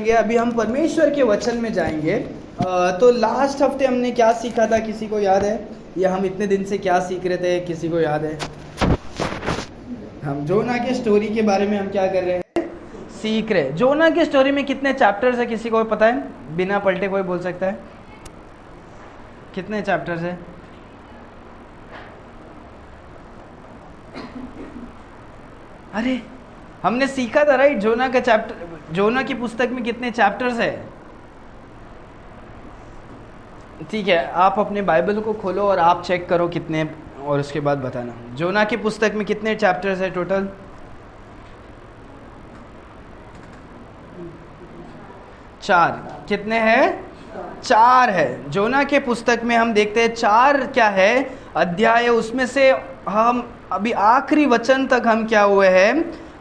जाएंगे, अभी हम परमेश्वर के वचन में जाएंगे। तो लास्ट हफ्ते हमने क्या सीखा था, किसी को याद है? या हम इतने दिन से क्या सीख रहे थे, किसी को याद है? हम जोना के स्टोरी के बारे में हम क्या कर रहे हैं, सीख रहे। जोना के स्टोरी में कितने चैप्टर्स है, किसी को पता है? बिना पलटे कोई बोल सकता है? कितने चैप्टर्स है? अरे हमने सीखा था राइट, जोना का चैप्टर, जोना की पुस्तक में कितने चैप्टर्स है? ठीक है, आप अपने बाइबल को खोलो और आप चेक करो कितने, और उसके बाद बताना। जोना की पुस्तक में कितने चैप्टर्स है टोटल? 4। कितने हैं? 4 है। जोना के पुस्तक में हम देखते हैं 4 क्या है अध्याय, उसमें से हम अभी आखिरी वचन तक हम क्या हुए हैं,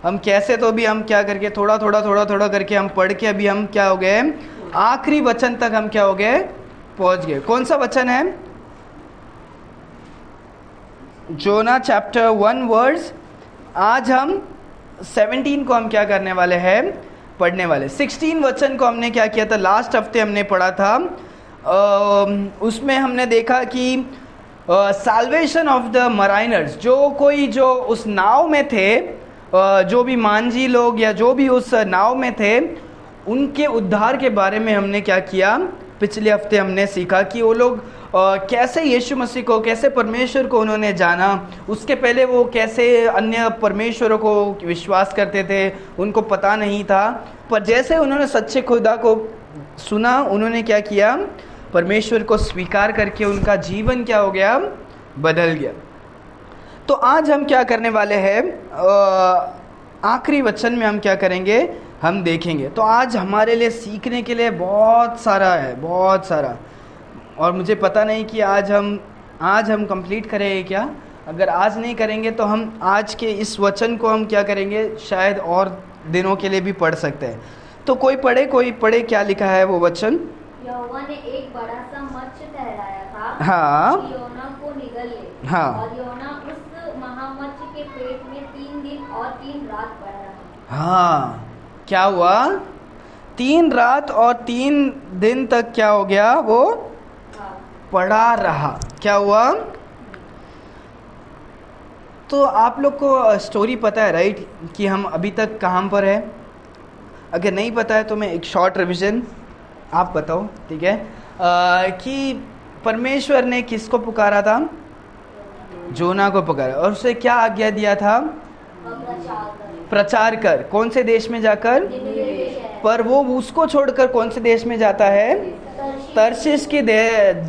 हम कैसे तो भी हम क्या करके थोड़ा थोड़ा करके हम पढ़ के अभी हम क्या हो गए, आखिरी वचन तक हम क्या हो गए, पहुंच गए। कौन सा वचन है? जोना चैप्टर 1 वर्स। आज हम 17 को हम क्या करने वाले हैं, पढ़ने वाले। 16 वचन को हमने क्या किया था, लास्ट हफ्ते हमने पढ़ा था। उसमें हमने देखा कि साल्वेशन ऑफ द मराइनर्स, जो उस नाव में थे, जो भी मांझी लोग या जो भी उस नाव में थे, उनके उद्धार के बारे में हमने क्या किया, पिछले हफ्ते हमने सीखा कि वो लोग कैसे यीशु मसीह को, कैसे परमेश्वर को उन्होंने जाना। उसके पहले वो कैसे अन्य परमेश्वरों को विश्वास करते थे, उनको पता नहीं था। पर जैसे उन्होंने सच्चे खुदा को सुना, उन्होंने क्या किया, परमेश्वर को स्वीकार करके उनका जीवन क्या हो गया, बदल गया। तो आज हम क्या करने वाले हैं, आखिरी वचन में हम क्या करेंगे, हम देखेंगे। तो आज हमारे लिए सीखने के लिए बहुत सारा है, बहुत सारा। और मुझे पता नहीं कि आज हम कंप्लीट करेंगे क्या। अगर आज नहीं करेंगे तो हम आज के इस वचन को हम क्या करेंगे, शायद और दिनों के लिए भी पढ़ सकते हैं। तो कोई पढ़े क्या लिखा है वो वचन। यहोवा ने एक बड़ा सा मत्स्य ठहराया था, हाँ, कि योना को निगल ले। हाँ, और योना उस महामत्स्य के पेट में 3 दिन और 3 रात पड़ा रहा। हाँ, क्या हुआ, 3 रात और 3 दिन तक क्या हो गया, वो पड़ा रहा। क्या हुआ? तो आप लोग को स्टोरी पता है राइट, कि हम अभी तक कहाँ पर है? अगर नहीं पता है तो मैं एक शॉर्ट रिवीजन आप बताओ, ठीक है? कि परमेश्वर ने किसको पुकारा था, जोना को पुकारा, और उसे क्या आज्ञा दिया था, प्रचार कर। कौन से देश में जाकर? पर वो उसको छोड़कर कौन से देश में जाता है, तर्शीश के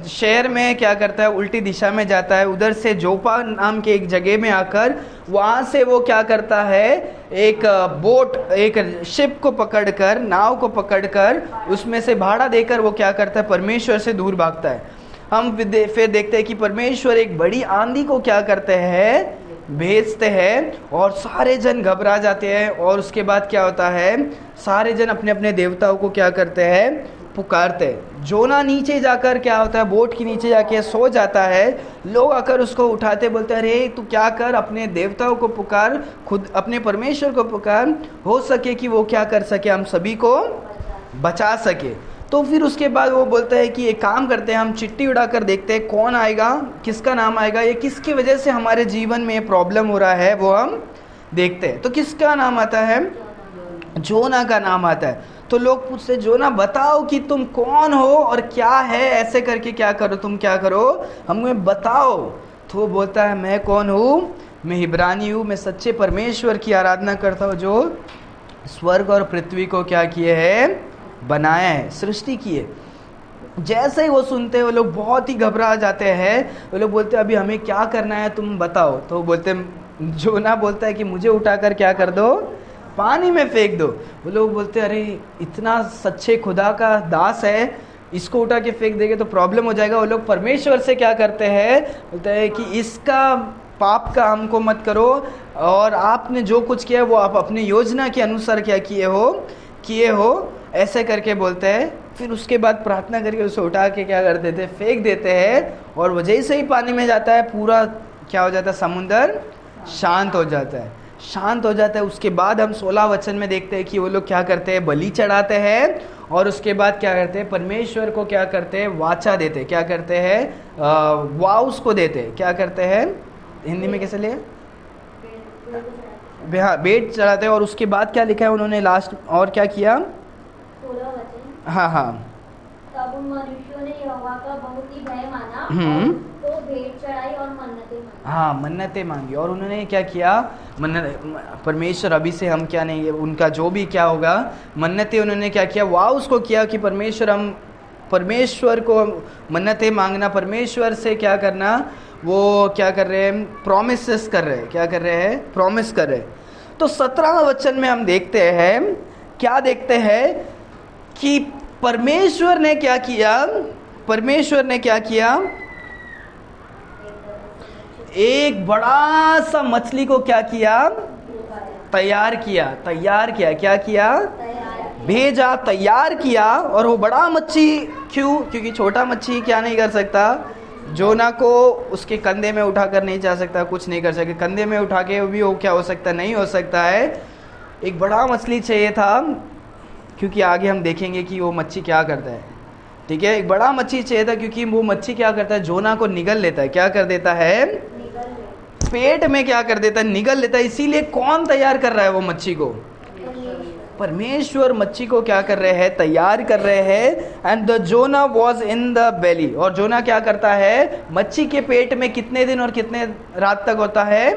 शहर में क्या करता है, उल्टी दिशा में जाता है। उधर से जोपा नाम के एक जगह में आकर वहाँ से वो क्या करता है, एक बोट, एक शिप को पकड़कर, नाव को पकड़कर उसमें से भाड़ा देकर वो क्या करता है, परमेश्वर से दूर भागता है। हम फिर देखते हैं कि परमेश्वर एक बड़ी आंधी को क्या करते हैं, भेजते हैं, और सारे जन घबरा जाते हैं। और उसके बाद क्या होता है, सारे जन अपने अपने देवताओं को क्या करते हैं, पुकारते हैं। जोना नीचे जाकर क्या होता है, बोट के नीचे जाके सो जाता है। लोग आकर उसको उठाते, बोलते हैं अरे तू क्या कर, अपने देवताओं को पुकार, खुद अपने परमेश्वर को पुकार, हो सके कि वो क्या कर सके, हम सभी को बचा सके। तो फिर उसके बाद वो बोलता है कि एक काम करते हैं, हम चिट्ठी उड़ाकर देखते हैं कौन आएगा, किसका नाम आएगा, ये किसकी वजह से हमारे जीवन में प्रॉब्लम हो रहा है, वो हम देखते हैं। तो किसका नाम आता है, जोना का नाम आता है। तो लोग पूछते, जोना बताओ कि तुम कौन हो और क्या है, ऐसे करके क्या करो, तुम क्या करो, हमें बताओ। तो वो बोलता है मैं कौन हूँ, मैं इब्रानी हूँ, मैं सच्चे परमेश्वर की आराधना करता हूँ, जो स्वर्ग और पृथ्वी को क्या किए है, बनाया है, सृष्टि की है। जैसे ही वो सुनते हैं वो लोग बहुत ही घबरा जाते हैं। वो लोग बोलते हैं अभी हमें क्या करना है, तुम बताओ। तो बोलते, जोना बोलता है कि मुझे उठाकर क्या कर दो, पानी में फेंक दो। वो लोग बोलते हैं अरे इतना सच्चे खुदा का दास है, इसको उठा के फेंक देंगे तो प्रॉब्लम हो जाएगा। वो लोग परमेश्वर से क्या करते हैं, बोलते हैं कि इसका पाप का हमको मत करो, और आपने जो कुछ किया वो आप अपनी योजना के अनुसार क्या किए हो, ऐसे करके बोलते हैं। फिर उसके बाद प्रार्थना करके उसे उठा के क्या कर देते हैं, फेंक देते हैं। और वो जैसे ही पानी में जाता है, पूरा क्या हो जाता है, समुंदर शांत हो जाता है। शांत हो जाता है। उसके बाद हम 16 वचन में देखते हैं कि वो लोग क्या करते हैं, बलि चढ़ाते हैं और उसके बाद क्या करते हैं, परमेश्वर को क्या करते हैं, वाचा देते हैं, क्या करते हैं, वाउस को देते हैं, क्या करते हैं, हिंदी में कैसे ले, हाँ भेंट चढ़ाते हैं। और उसके बाद क्या लिखा है उन्होंने लास्ट, और क्या किया, 16 वचन, हाँ हाँ, तब उन मनुष्यों ने यहोवा का बहुत ही भय माना और तो भेंट चढ़ाई और मन्नतें मांगी। हाँ मन्नतें मांगी। और उन्होंने क्या किया, परमेश्वर, अभी से हम क्या नहीं, उनका जो भी क्या होगा मन्नतें, उन्होंने क्या किया, वाह उसको किया कि परमेश्वर, हम परमेश्वर को मन्नतें मांगना, परमेश्वर से क्या करना, वो क्या कर रहे हैं, प्रॉमिसेस कर रहे हैं, क्या कर रहे हैं, प्रॉमिस कर रहे हैं। तो 17 वचन में हम देखते हैं, क्या देखते हैं कि परमेश्वर ने क्या किया, परमेश्वर ने क्या किया, एक बड़ा सा मछली को क्या किया, तैयार किया, क्या किया, भेजा, तैयार किया। और वो बड़ा मच्छी, क्यों, क्योंकि छोटा मच्छी क्या नहीं कर सकता, जोना को उसके कंधे में उठाकर नहीं जा सकता, कुछ नहीं कर सकता, कंधे में उठा के भी वो क्या हो सकता, नहीं हो सकता है। एक बड़ा मछली चाहिए था, क्योंकि आगे हम देखेंगे कि वो मच्छी क्या करता है, ठीक है। एक बड़ा मच्छी चाहिए था क्योंकि वो मच्छी क्या करता है, जोना को निगल लेता है, क्या कर देता है, पेट में क्या कर देता है, निगल लेता है। इसीलिए कौन तैयार कर रहा है वो मच्छी को, परमेश्वर मच्छी को क्या कर रहे हैं, तैयार कर रहे हैं। And the Jonah was in the belly, और जोना क्या करता है, मच्छी के पेट में कितने दिन और कितने रात तक होता है,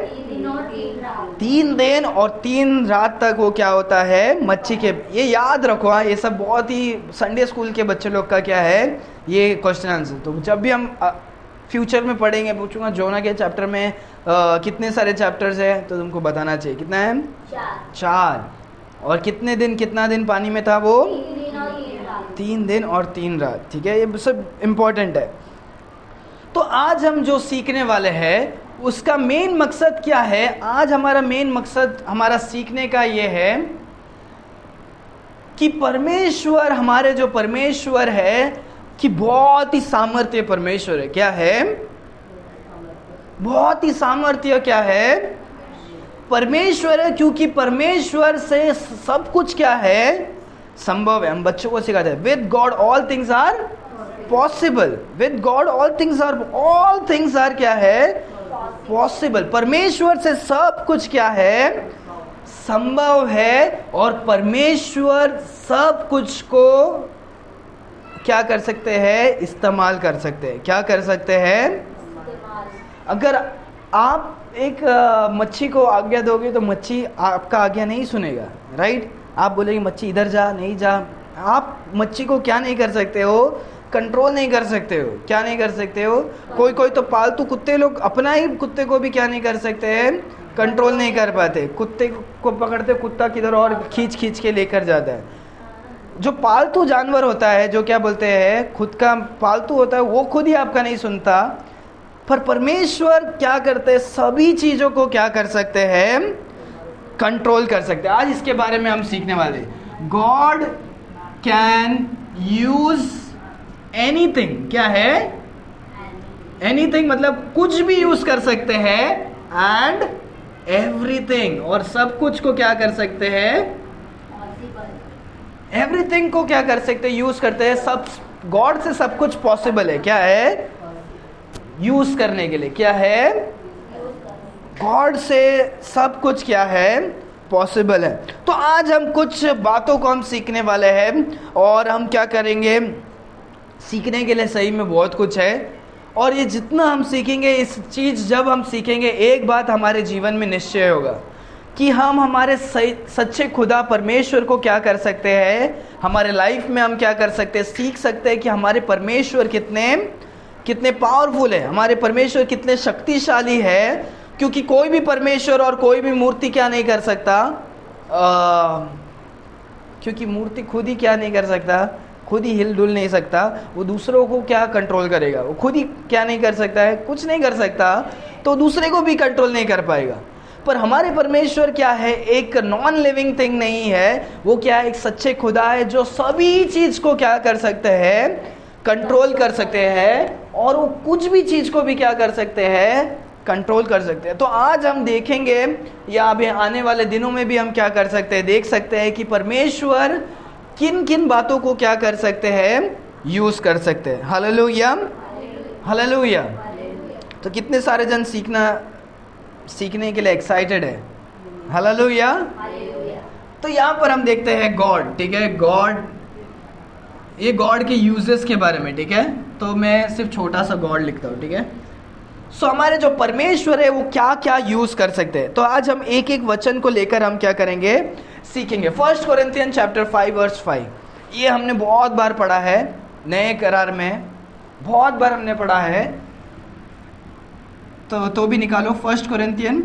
3 दिन और 3 रात तक वो क्या होता है, मच्छी के, ये याद रखो, हाँ ये सब बहुत ही संडे स्कूल के बच्चे लोग का क्या है, ये क्वेश्चन आंसर। तो जब भी हम फ्यूचर में पढ़ेंगे, पूछूंगा जोना के चैप्टर में कितने सारे चैप्टर्स है, तो तुमको बताना चाहिए कितना है, 4। और कितने दिन, कितना दिन पानी में था वो, 3 दिन और 3 रात, ठीक है, ये सब इम्पोर्टेंट है। तो आज हम जो सीखने वाले हैं उसका मेन मकसद क्या है, आज हमारा मेन मकसद हमारा सीखने का ये है कि परमेश्वर, हमारे जो परमेश्वर है कि बहुत ही सामर्थ्य परमेश्वर है, क्या है, बहुत ही सामर्थ्य क्या है, परमेश्वर है। क्योंकि परमेश्वर से सब कुछ क्या है, संभव है। हम बच्चों को सिखाते हैं, with God all things are possible, with God all things are क्या है, पॉसिबल। परमेश्वर से सब कुछ क्या है, संभव है। और परमेश्वर सब कुछ को क्या कर सकते हैं, इस्तेमाल कर सकते हैं, क्या कर सकते हैं। अगर आप एक मच्छी को आज्ञा दोगे तो मच्छी आपका आज्ञा नहीं सुनेगा, राइट। आप बोलेंगे मच्छी इधर जा, नहीं जा, आप मच्छी को क्या नहीं कर सकते हो, कंट्रोल नहीं कर सकते हो, क्या नहीं कर सकते हो। कोई तो पालतू कुत्ते लोग अपना ही कुत्ते को भी क्या नहीं कर सकते हैं, कंट्रोल नहीं कर पाते। कुत्ते को पकड़ते, कुत्ता किधर और खींच के लेकर जाता है। जो पालतू जानवर होता है, जो क्या बोलते हैं, खुद का पालतू होता है, वो खुद ही आपका नहीं सुनता। पर परमेश्वर क्या करते हैं, सभी चीजों को क्या कर सकते हैं, कंट्रोल कर सकते हैं। आज इसके बारे में हम सीखने वाले। गॉड कैन यूज एनीथिंग, क्या है, एनीथिंग मतलब कुछ भी यूज कर सकते हैं, एंड एवरीथिंग, और सब कुछ को क्या कर सकते हैं, एवरीथिंग को क्या कर सकते हैं, यूज करते हैं। सब, गॉड से सब कुछ पॉसिबल है, क्या है, यूज करने के लिए, क्या है, गॉड से सब कुछ क्या है, पॉसिबल है। तो आज हम कुछ बातों को हम सीखने वाले हैं, और हम क्या करेंगे, सीखने के लिए सही में बहुत कुछ है। और ये जितना हम सीखेंगे, इस चीज़ जब हम सीखेंगे, एक बात हमारे जीवन में निश्चय होगा कि हम हमारे सच्चे खुदा परमेश्वर को क्या कर सकते हैं, हमारे लाइफ में हम क्या कर सकते हैं, सीख सकते हैं कि हमारे परमेश्वर कितने पावरफुल है, हमारे परमेश्वर कितने शक्तिशाली है। क्योंकि कोई भी परमेश्वर और कोई भी मूर्ति क्या नहीं कर सकता, क्योंकि मूर्ति खुद ही क्या नहीं कर सकता, खुद ही हिल डुल नहीं सकता, वो दूसरों को क्या कंट्रोल करेगा, वो खुद ही क्या नहीं कर सकता है, कुछ नहीं कर सकता, तो दूसरे को भी कंट्रोल नहीं कर पाएगा। पर हमारे परमेश्वर क्या है, एक नॉन लिविंग थिंग नहीं है, वो क्या है, एक सच्चे खुदा है जो सभी चीज को क्या कर सकते हैं, कंट्रोल कर सकते हैं। और वो कुछ भी चीज को भी क्या कर सकते हैं, कंट्रोल कर सकते हैं। तो आज हम देखेंगे या अभी आने वाले दिनों में भी हम क्या कर सकते हैं, देख सकते हैं कि परमेश्वर किन किन बातों को क्या कर सकते हैं, यूज कर सकते हैं। Hallelujah, hallelujah. तो कितने सारे जन सीखने के लिए एक्साइटेड है। हालेलुया। तो यहाँ पर हम देखते हैं गॉड, ठीक है, गॉड, ये गॉड के यूजेस के बारे में, ठीक है। तो मैं सिर्फ छोटा सा गॉड लिखता हूँ, ठीक है। सो हमारे जो परमेश्वर है वो क्या क्या यूज कर सकते हैं। तो आज हम एक एक वचन को लेकर हम क्या करेंगे, सीखेंगे। 1 कोरिन्थियन चैप्टर 5 वर्स 5, ये हमने बहुत बार पढ़ा है, नए करार में बहुत बार हमने पढ़ा है। तो भी निकालो 1 कोरिन्थियन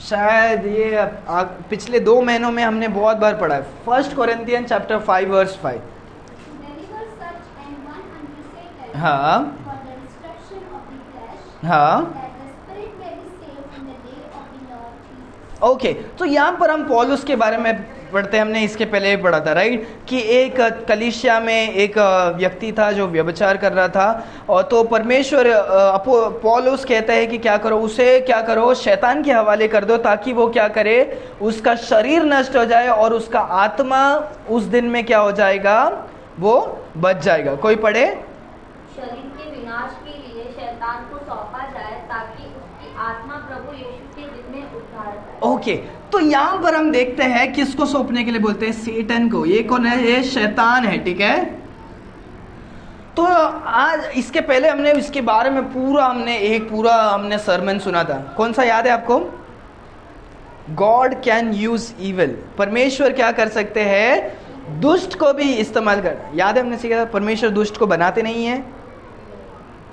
शायद ये पिछले 2 महीनों में हमने बहुत बार पढ़ा है। 1 कोरिन्थियन चैप्टर 5 वर्स 5। हाँ हाँ, ओके। तो यहाँ पर हम पौलुस के बारे में पढ़ते हैं, हमने इसके पहले भी पढ़ा था, राइट, कि एक कलीसिया में एक व्यक्ति था जो व्यभिचार कर रहा था, और तो परमेश्वर पौलुस कहता है कि क्या करो, उसे क्या करो, शैतान के हवाले कर दो, ताकि वो क्या करे, उसका शरीर नष्ट हो जाए और उसका आत्मा उस दिन में क्या हो जाएगा, वो बच जाएगा। कोई पढ़े। शरीर के विनाश के लिए शैतान को सौंपा जाए, ताकि उसकी आत्मा प्रभु यीशु के दिन में उद्धार पाए। ओके, तो यहाँ पर हम देखते हैं किसको सौंपने के लिए बोलते हैं, सेटन को। ये कौन है, ये शैतान है, ठीक है। तो आज इसके पहले हमने इसके बारे में हमने सरमन सुना था। कौन सा याद है आपको? गॉड कैन यूज इविल, परमेश्वर क्या कर सकते हैं, दुष्ट को भी इस्तेमाल कर। याद है हमने सीखा था, परमेश्वर दुष्ट को बनाते नहीं है,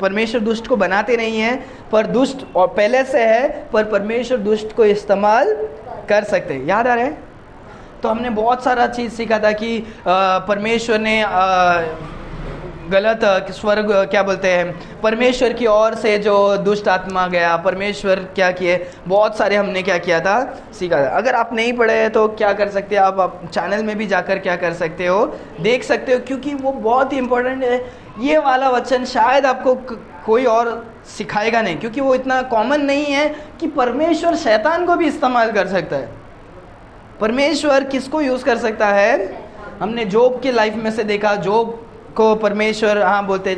परमेश्वर दुष्ट को बनाते नहीं है, पर दुष्ट और पहले से है, पर परमेश्वर दुष्ट को इस्तेमाल कर सकते हैं। याद आ रहा है? तो हमने बहुत सारा चीज़ सीखा था कि परमेश्वर ने गलत स्वर्ग क्या बोलते हैं, परमेश्वर की ओर से जो दुष्ट आत्मा गया, परमेश्वर क्या किए, बहुत सारे हमने क्या किया था, सीखा था। अगर आप नहीं पढ़े हैं तो क्या कर सकते हैं, आप चैनल में भी जाकर क्या कर सकते हो, देख सकते हो, क्योंकि वो बहुत ही इंपॉर्टेंट है। ये वाला वचन शायद आपको कोई और सिखाएगा नहीं, क्योंकि वो इतना कॉमन नहीं है कि परमेश्वर शैतान को भी इस्तेमाल कर सकता है। परमेश्वर किसको यूज़ कर सकता है, हमने जोब के लाइफ में से देखा, जोब को परमेश्वर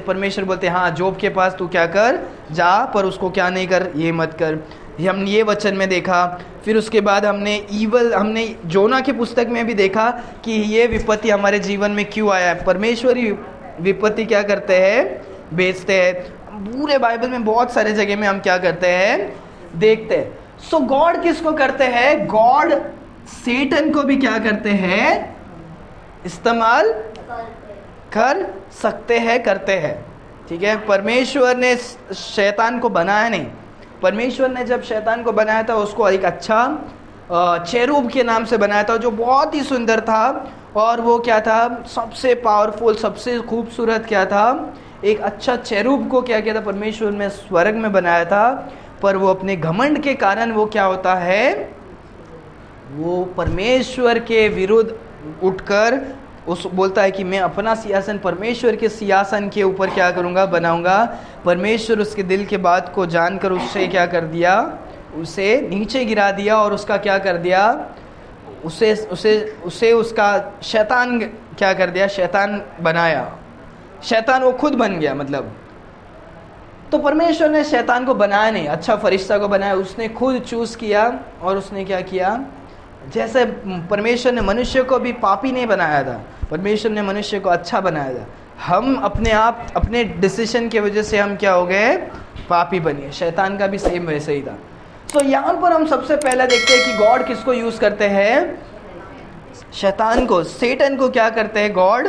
परमेश्वर बोलते हाँ, जोब के पास तू क्या कर, जा, पर उसको क्या नहीं कर, ये मत कर। हमने ये वचन में देखा। फिर उसके बाद हमने जोना की पुस्तक में भी देखा कि ये विपत्ति हमारे जीवन में क्यों आया है। परमेश्वर ही विपत्ति क्या करते हैं, भेजते हैं। पूरे बाइबल में बहुत सारे जगह में हम क्या करते हैं, देखते हैं। सो गॉड किसको करते हैं, गॉड सेटन को भी क्या करते हैं, इस्तेमाल कर सकते हैं, करते हैं, ठीक है। परमेश्वर ने शैतान को बनाया नहीं, परमेश्वर ने जब शैतान को बनाया था उसको एक अच्छा चेरूब के नाम से बनाया था, जो बहुत ही सुंदर था। और वो क्या था, सबसे पावरफुल, सबसे खूबसूरत क्या था, एक अच्छा चेरूब को क्या किया था, परमेश्वर ने स्वर्ग में बनाया था। पर वो अपने घमंड के कारण वो क्या होता है, वो परमेश्वर के विरुद्ध उठकर उस बोलता है कि मैं अपना सिंहासन परमेश्वर के सिंहासन के ऊपर क्या करूँगा, बनाऊँगा। परमेश्वर उसके दिल के बात को जानकर उससे क्या कर दिया, उसे नीचे गिरा दिया, और उसका क्या कर दिया, उसे उसका शैतान क्या कर दिया, शैतान बनाया। शैतान वो खुद बन गया, मतलब। तो परमेश्वर ने शैतान को बनाया नहीं, अच्छा फरिश्ता को बनाया, उसने खुद चूज़ किया। और उसने क्या किया, जैसे परमेश्वर ने मनुष्य को भी पापी नहीं बनाया था, परमेश्वर ने मनुष्य को अच्छा बनाया था। हम अपने डिसीजन की वजह से हम क्या हो गए, पापी बने। शैतान का भी सेम वैसे ही था। तो यहाँ पर हम सबसे पहले देखते हैं कि गॉड किसको यूज़ करते हैं, शैतान को, सेटन को क्या करते हैं, गॉड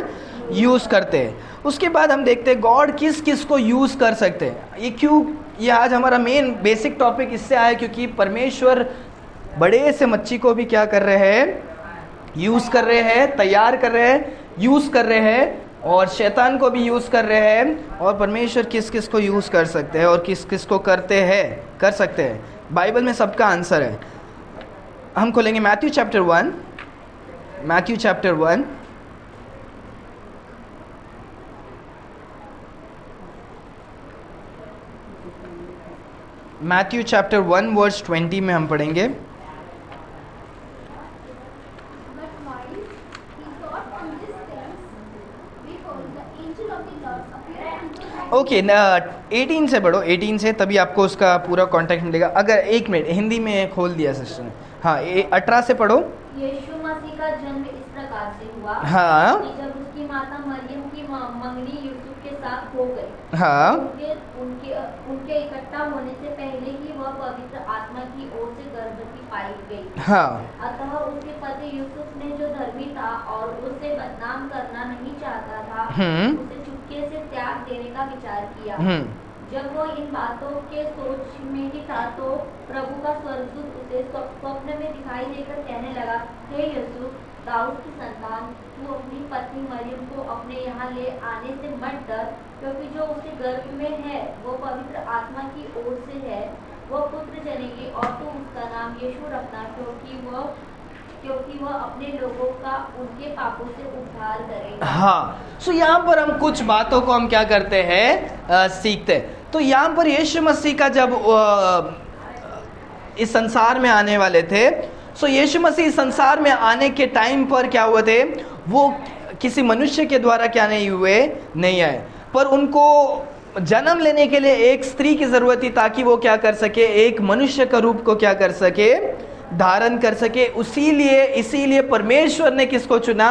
यूज़ करते हैं। उसके बाद हम देखते हैं गॉड किस किस को यूज़ कर सकते हैं। ये आज हमारा मेन बेसिक टॉपिक इससे आया क्योंकि परमेश्वर बड़े से मच्छी को भी क्या कर रहे हैं, यूज़ कर रहे हैं, तैयार कर रहे हैं, यूज़ कर रहे हैं, और शैतान को भी यूज़ कर रहे हैं। और परमेश्वर किस किस को यूज़ कर सकते हैं और किस किस को करते हैं, कर सकते हैं। बाइबल में सबका आंसर है। हम खोलेंगे Matthew chapter 1, Matthew chapter 1। Matthew chapter 1 verse 20 में हम पढ़ेंगे। But while he thought on these things, behold, the angel of the Lord appeared unto him. Okay 18 से पढ़ो, 18 से, तभी आपको उसका पूरा कॉन्टेक्स्ट मिलेगा। अगर एक मिनट, हिंदी में खोल दिया सिस्टर ने, हाँ 18 से पढ़ो। यीशु मसीह का जन्म इस प्रकार से हुआ हाँ कि जब उसकी माता मरियम की मंगनी यूसुफ के साथ हो गई, हाँ उनके इकट्ठा होने से पहले ही वह पवित्र आत्मा की ओर से गर्भवती पाई गई। हाँ अतः उसके पति यूसुफ ने, जो धर्मी था और उसे बदनाम करना नहीं चाहता था, उसे चुपके से त्याग देने का विचार किया। जब वो इन बातों के सोच में ही था, तो प्रभु का स्वर्गदूत उसे स्वप्न में दिखाई देकर कहने लगा, हे यूसुफ, दाऊद की संतान, तू अपनी पत्नी मरियम को अपने यहाँ ले आने से मत डर, क्योंकि जो उसके गर्भ में है वो पवित्र आत्मा की ओर से है। वो पुत्र जनेगी और तू उसका नाम यीशु रखना, क्योंकि वह अपने लोगों का उनके पापों से उद्धार करेगा। हाँ, सो यहाँ पर हम कुछ बातों को हम क्या करते हैं, सीखते हैं। तो यहाँ पर यीशु मसीह का जब इस संसार में आने वाले थे, सो यीशु मसीह इस संसार में आने के टाइम पर क्या हुए थे, वो किसी मनुष्य के द्वारा क्या नहीं हुए, नहीं आए, पर उनको जन्म लेने के लिए एक स्त्री की जरूरत थी, ताकि वो क्या कर सके, एक मनुष्य का रूप को क्या कर सके, धारण कर सके। इसीलिए परमेश्वर ने किसको चुना,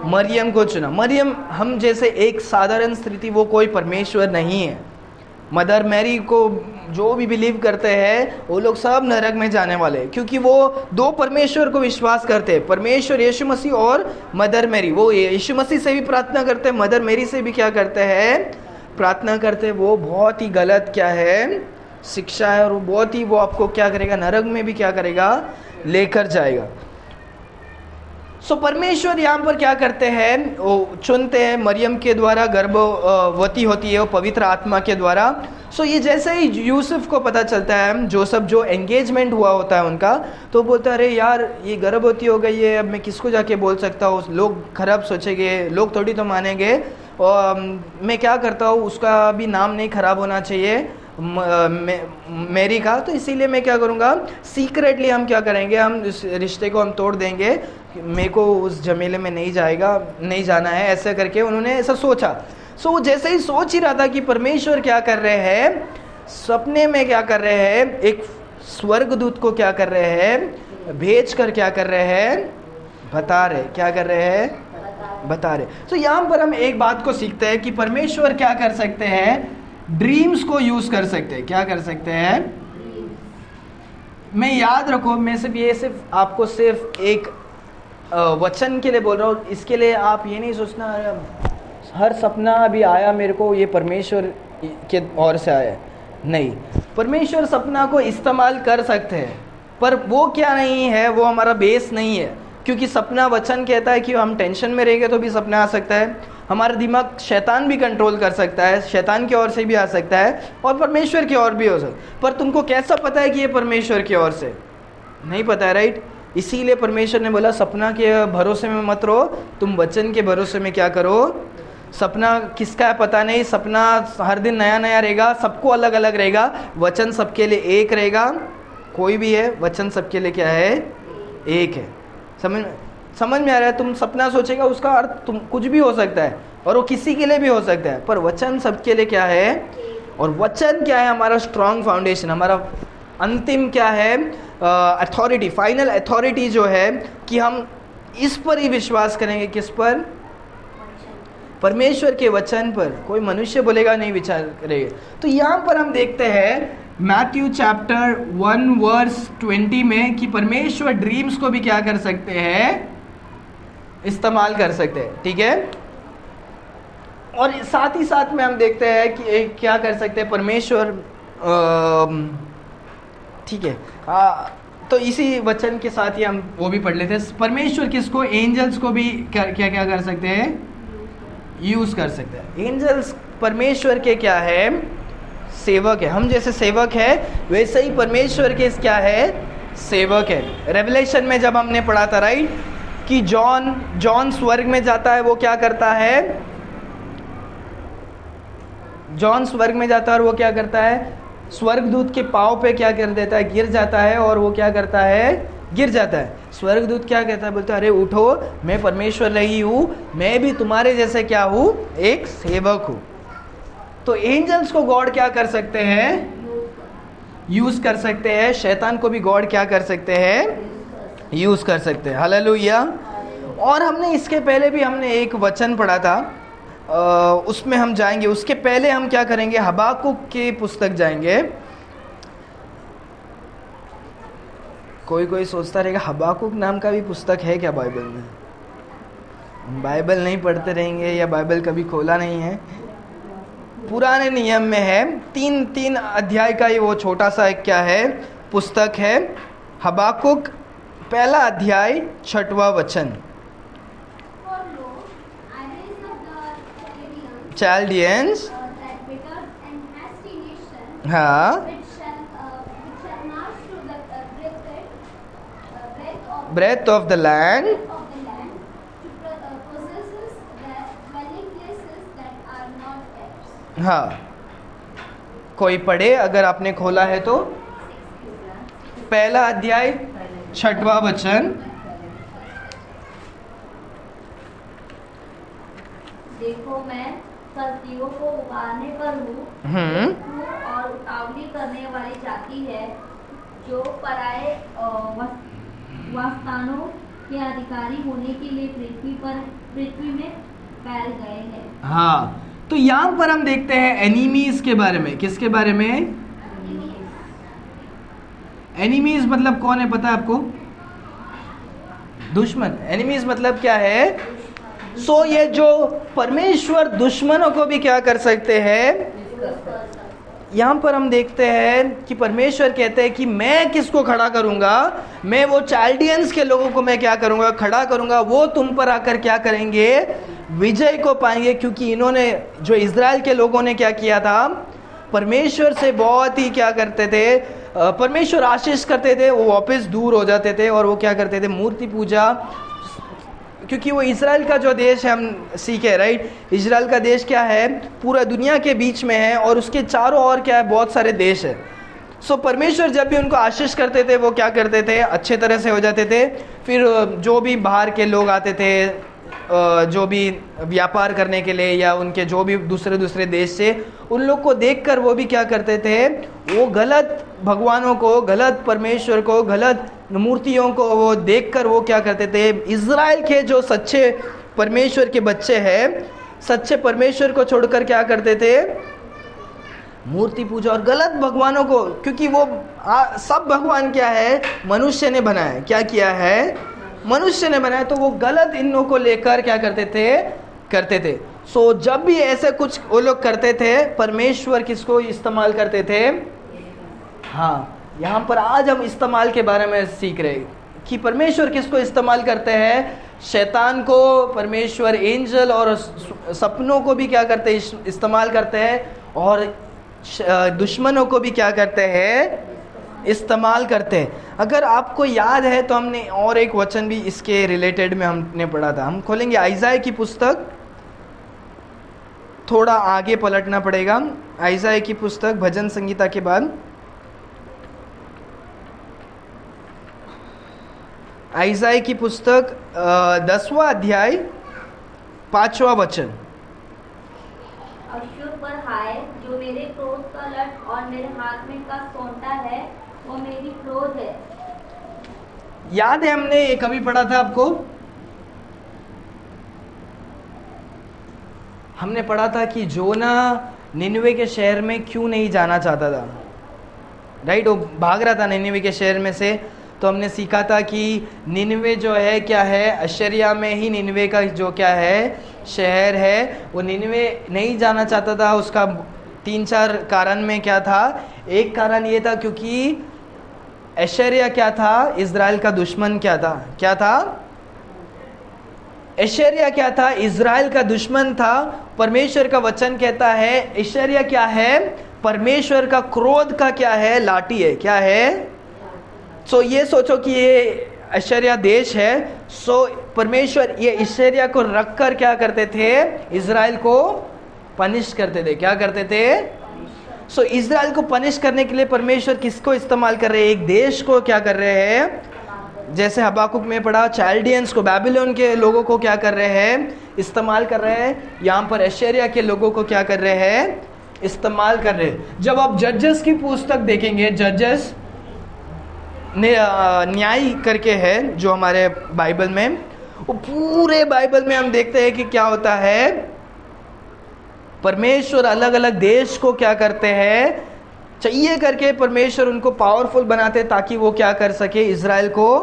मरियम को चुना। मरियम हम जैसे एक साधारण स्त्री थी, वो कोई परमेश्वर नहीं है। मदर मैरी को जो भी बिलीव करते हैं वो लोग सब नरक में जाने वाले हैं, क्योंकि वो दो परमेश्वर को विश्वास करते हैं, परमेश्वर यीशु मसीह और मदर मैरी। वो यीशु मसीह से भी प्रार्थना करते हैं, मदर मैरी से भी क्या करते हैं, प्रार्थना करते हैं। वो बहुत ही गलत क्या है, शिक्षा है, और वो बहुत ही, वो आपको क्या करेगा, नरक में भी क्या करेगा, लेकर जाएगा। सो परमेश्वर यहाँ पर क्या करते हैं, वो चुनते हैं, मरियम के द्वारा गर्भवती होती है वो पवित्र आत्मा के द्वारा। सो ये जैसे ही यूसुफ को पता चलता है, जोसेफ जो एंगेजमेंट हुआ होता है उनका, तो बोलता है अरे यार ये गर्भवती हो गई है, अब मैं किसको जाके बोल सकता हूँ, लोग खराब सोचेंगे, लोग थोड़ी तो मानेंगे, और मैं क्या करता हूँ, उसका भी नाम नहीं खराब होना चाहिए मेरी का, तो इसीलिए मैं क्या करूँगा, सीक्रेटली हम क्या करेंगे, हम इस रिश्ते को हम तोड़ देंगे, मेरे को उस झमेले में नहीं जाना है, ऐसे करके उन्होंने ऐसा सोचा। सो जैसे ही सोच ही रहा था कि परमेश्वर क्या कर रहे हैं, सपने में क्या कर रहे हैं, एक स्वर्गदूत को क्या कर रहे हैं, भेज कर क्या कर रहे हैं, बता रहे, क्या कर रहे हैं, बता रहे। तो यहाँ पर हम एक बात को सीखते हैं कि परमेश्वर क्या कर सकते हैं, ड्रीम्स को यूज कर सकते हैं। क्या कर सकते हैं, मैं याद रखो, मैं सिर्फ आपको सिर्फ एक वचन के लिए बोल रहा हूँ, इसके लिए आप ये नहीं सोचना हर सपना अभी आया मेरे को ये परमेश्वर के ओर से आया, नहीं, परमेश्वर सपना को इस्तेमाल कर सकते हैं, पर वो क्या नहीं है, वो हमारा बेस नहीं है, क्योंकि सपना वचन कहता है कि हम टेंशन में रहेंगे तो भी सपना आ सकता है, हमारा दिमाग शैतान भी कंट्रोल कर सकता है, शैतान की ओर से भी आ सकता है और परमेश्वर की ओर भी हो सकता है, पर तुमको कैसा पता है कि ये परमेश्वर की ओर से, नहीं पता है, राइट। इसीलिए परमेश्वर ने बोला सपना के भरोसे में मत रहो, तुम वचन के भरोसे में क्या करो, सपना किसका है पता नहीं, सपना हर दिन नया नया रहेगा, सबको अलग अलग रहेगा, वचन सबके लिए एक रहेगा, कोई भी है वचन सबके लिए क्या है, एक है। समझ में आ रहा है, तुम सपना सोचेगा उसका अर्थ तुम कुछ भी हो सकता है और वो किसी के लिए भी हो सकता है, पर वचन सबके लिए क्या है, और वचन क्या है, हमारा स्ट्रॉन्ग फाउंडेशन, हमारा अंतिम क्या है, अथॉरिटी, फाइनल अथॉरिटी जो है कि हम इस पर ही विश्वास करेंगे, किस पर, परमेश्वर के वचन पर, कोई मनुष्य बोलेगा नहीं विचार करेंगे। तो यहाँ पर हम देखते हैं मैथ्यू चैप्टर 1 वर्स 20 में कि परमेश्वर ड्रीम्स को भी क्या कर सकते हैं, इस्तेमाल कर सकते हैं, ठीक है। और साथ ही साथ में हम देखते हैं कि क्या कर सकते हैं परमेश्वर, ठीक है, तो इसी वचन के साथ ही हम वो भी पढ़ लेते हैं, परमेश्वर किसको, एंजल्स को भी क्या क्या कर सकते हैं, यूज कर सकते हैं। एंजल्स परमेश्वर के क्या है, सेवक है, हम जैसे सेवक है वैसे ही परमेश्वर के क्या है, सेवक है। रेवलेशन में जब हमने पढ़ा था, राइट, कि जॉन स्वर्ग में जाता है, वो क्या करता है, जॉन स्वर्ग में जाता है और वो क्या करता है, स्वर्गदूत के पाँव पे क्या कर देता है, गिर जाता है, और वो क्या करता है, गिर जाता है। स्वर्गदूत क्या कहता है, बोलता है अरे उठो, मैं परमेश्वर नहीं हूँ, मैं भी तुम्हारे जैसे क्या हूँ, एक सेवक हूँ। तो एंजल्स को गॉड क्या कर सकते हैं, यूज कर सकते हैं। शैतान को भी गॉड क्या कर सकते हैं, यूज कर सकते हैं। हालेलुया। और हमने इसके पहले भी हमने एक वचन पढ़ा था, उसमें हम जाएंगे। उसके पहले हम क्या करेंगे, हबाकुक की पुस्तक जाएंगे। कोई सोचता रहेगा हबाकुक नाम का भी पुस्तक है क्या बाइबल में, हम बाइबल नहीं पढ़ते रहेंगे या बाइबल कभी खोला नहीं है। पुराने नियम में है, 3 अध्याय का ये वो छोटा सा एक क्या है, पुस्तक है। हबाकुक पहला अध्याय 6वां वचन। Chaldeans, हाँ, breadth of the land, हाँ, कोई पढ़े अगर आपने खोला है तो, पहला अध्याय 6वां वचन। देखो मैं कसदियों को उबारने पर हूँ और उतावली करने वाली जाति है, जो पराये वास्तानों के अधिकारी होने के लिए पृथ्वी में फैल गए हैं। हाँ, तो यहाँ पर हम देखते हैं एनिमीज के बारे में। किसके बारे में, एनिमीज मतलब कौन है पता है आपको, दुश्मन। एनिमीज मतलब क्या है, सो ये जो परमेश्वर दुश्मनों को भी क्या कर सकते हैं। यहाँ पर हम देखते हैं कि परमेश्वर कहते हैं कि मैं किसको खड़ा करूंगा, मैं वो चाल्डियंस के लोगों को मैं क्या करूंगा, खड़ा करूंगा। वो तुम पर आकर क्या करेंगे, विजय को पाएंगे, क्योंकि इन्होंने, जो इजराइल के लोगों ने क्या किया था, परमेश्वर से बहुत ही क्या करते थे, परमेश्वर आशीष करते थे, वो वापस दूर हो जाते थे और वो क्या करते थे, मूर्ति पूजा। क्योंकि वो इजराइल का जो देश है, हम सीखे राइट, इजराइल का देश क्या है, पूरा दुनिया के बीच में है और उसके चारों ओर क्या है, बहुत सारे देश है। सो परमेश्वर जब भी उनको आशीष करते थे, वो क्या करते थे, अच्छे तरह से हो जाते थे। फिर जो भी बाहर के लोग आते थे, जो भी व्यापार करने के लिए या उनके जो भी दूसरे देश से, उन लोग को देखकर वो भी क्या करते थे, वो गलत भगवानों को, गलत परमेश्वर को, गलत मूर्तियों को वो देखकर वो क्या करते थे, इजराइल के जो सच्चे परमेश्वर के बच्चे हैं, सच्चे परमेश्वर को छोड़कर क्या करते थे, मूर्ति पूजा और गलत भगवानों को। क्योंकि वो सब भगवान क्या है, मनुष्य ने बनाया, क्या किया है, मनुष्य ने बनाया। तो वो गलत इन लोगों को लेकर क्या करते थे। सो जब भी ऐसे कुछ वो लोग करते थे, परमेश्वर किसको इस्तेमाल करते थे। हाँ, यहाँ पर आज हम इस्तेमाल के बारे में सीख रहे हैं कि परमेश्वर किसको इस्तेमाल करते हैं। शैतान को परमेश्वर एंजल और सपनों को भी क्या करते हैं, इस्तेमाल करते हैं, और दुश्मनों को भी क्या करते हैं, इस्तेमाल करते हैं। अगर आपको याद है तो हमने और एक वचन भी इसके रिलेटेड में हमने पढ़ा था। हम खोलेंगे आइज़ाया की पुस्तक, थोड़ा आगे पलटना पड़ेगा। आइज़ाया की पुस्तक भजन संगीता के बाद, आइज़ाया की पुस्तक 10वां अध्याय 5वां वचन। अश्शूर पर हाय, जो मेरे क्रोध का लट और मेरे हाथ में का सोंटा है, वो मेरी क्रोध है। याद है हमने ये कभी पढ़ा था आपको, हमने पढ़ा था कि जोना निनवे के शहर में क्यों नहीं जाना चाहता था, राइट। वो भाग रहा था निनवे के शहर में से। तो हमने सीखा था कि निनवे जो है क्या है, अशरिया में ही निनवे का जो क्या है, शहर है, वो निनवे नहीं जाना चाहता था। उसका 3-4 कारण में क्या था। एक कारण ये था क्योंकि अशरिया क्या था, इजराइल का दुश्मन क्या था, अशरिया क्या था, इजराइल का दुश्मन था। परमेश्वर का वचन कहता है अशरिया क्या है, परमेश्वर का क्रोध का क्या है, लाठी है, क्या है। सो ये सोचो कि ये अशरिया देश है। सो परमेश्वर ये अशरिया को रखकर क्या करते थे, इजराइल को पनिश करते थे, क्या करते थे। सो इजराइल को पनिश करने के लिए परमेश्वर किसको इस्तेमाल कर रहे हैं? एक देश को क्या कर रहे हैं? जैसे हबाकुक में पढ़ा, चाइल्डियंस को, बैबिलोन के लोगों को क्या कर रहे हैं? इस्तेमाल कर रहे हैं। यहाँ पर एशेरिया के लोगों को क्या कर रहे हैं? इस्तेमाल कर रहे हैं। जब आप जजेस की पुस्तक देखेंगे, जजेस ने न्याय करके है जो हमारे बाइबल में, वो पूरे बाइबल में हम देखते हैं कि क्या होता है, परमेश्वर अलग अलग देश को क्या करते हैं, चाहिए करके परमेश्वर उनको पावरफुल बनाते ताकि वो क्या कर सके, इजराइल को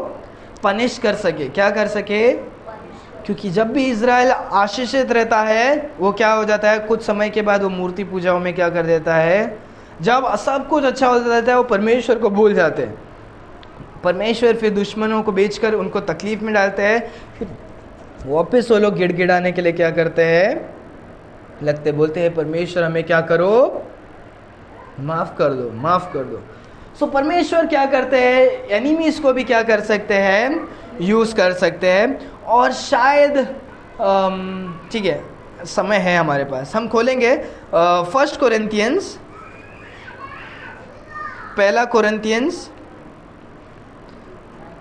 पनिश कर सके। क्या कर सके? क्योंकि जब भी इजराइल आशीषित रहता है वो क्या हो जाता है, कुछ समय के बाद वो मूर्ति पूजाओं में क्या कर देता है। जब सब कुछ अच्छा हो जाता है वो परमेश्वर को भूल जाते हैं। परमेश्वर फिर दुश्मनों को बेचकर उनको तकलीफ में डालते हैं। फिर वापस वो लोग गिड़गिड़ाने के लिए क्या करते हैं, लगते, बोलते हैं परमेश्वर हमें क्या करो, माफ कर दो, माफ कर दो। सो परमेश्वर क्या करते हैं, एनिमीज को भी क्या कर सकते हैं, यूज कर सकते हैं। और शायद ठीक है, समय है हमारे पास, हम खोलेंगे 1 कोरिन्थियंस, पहला कोरिन्थियंस।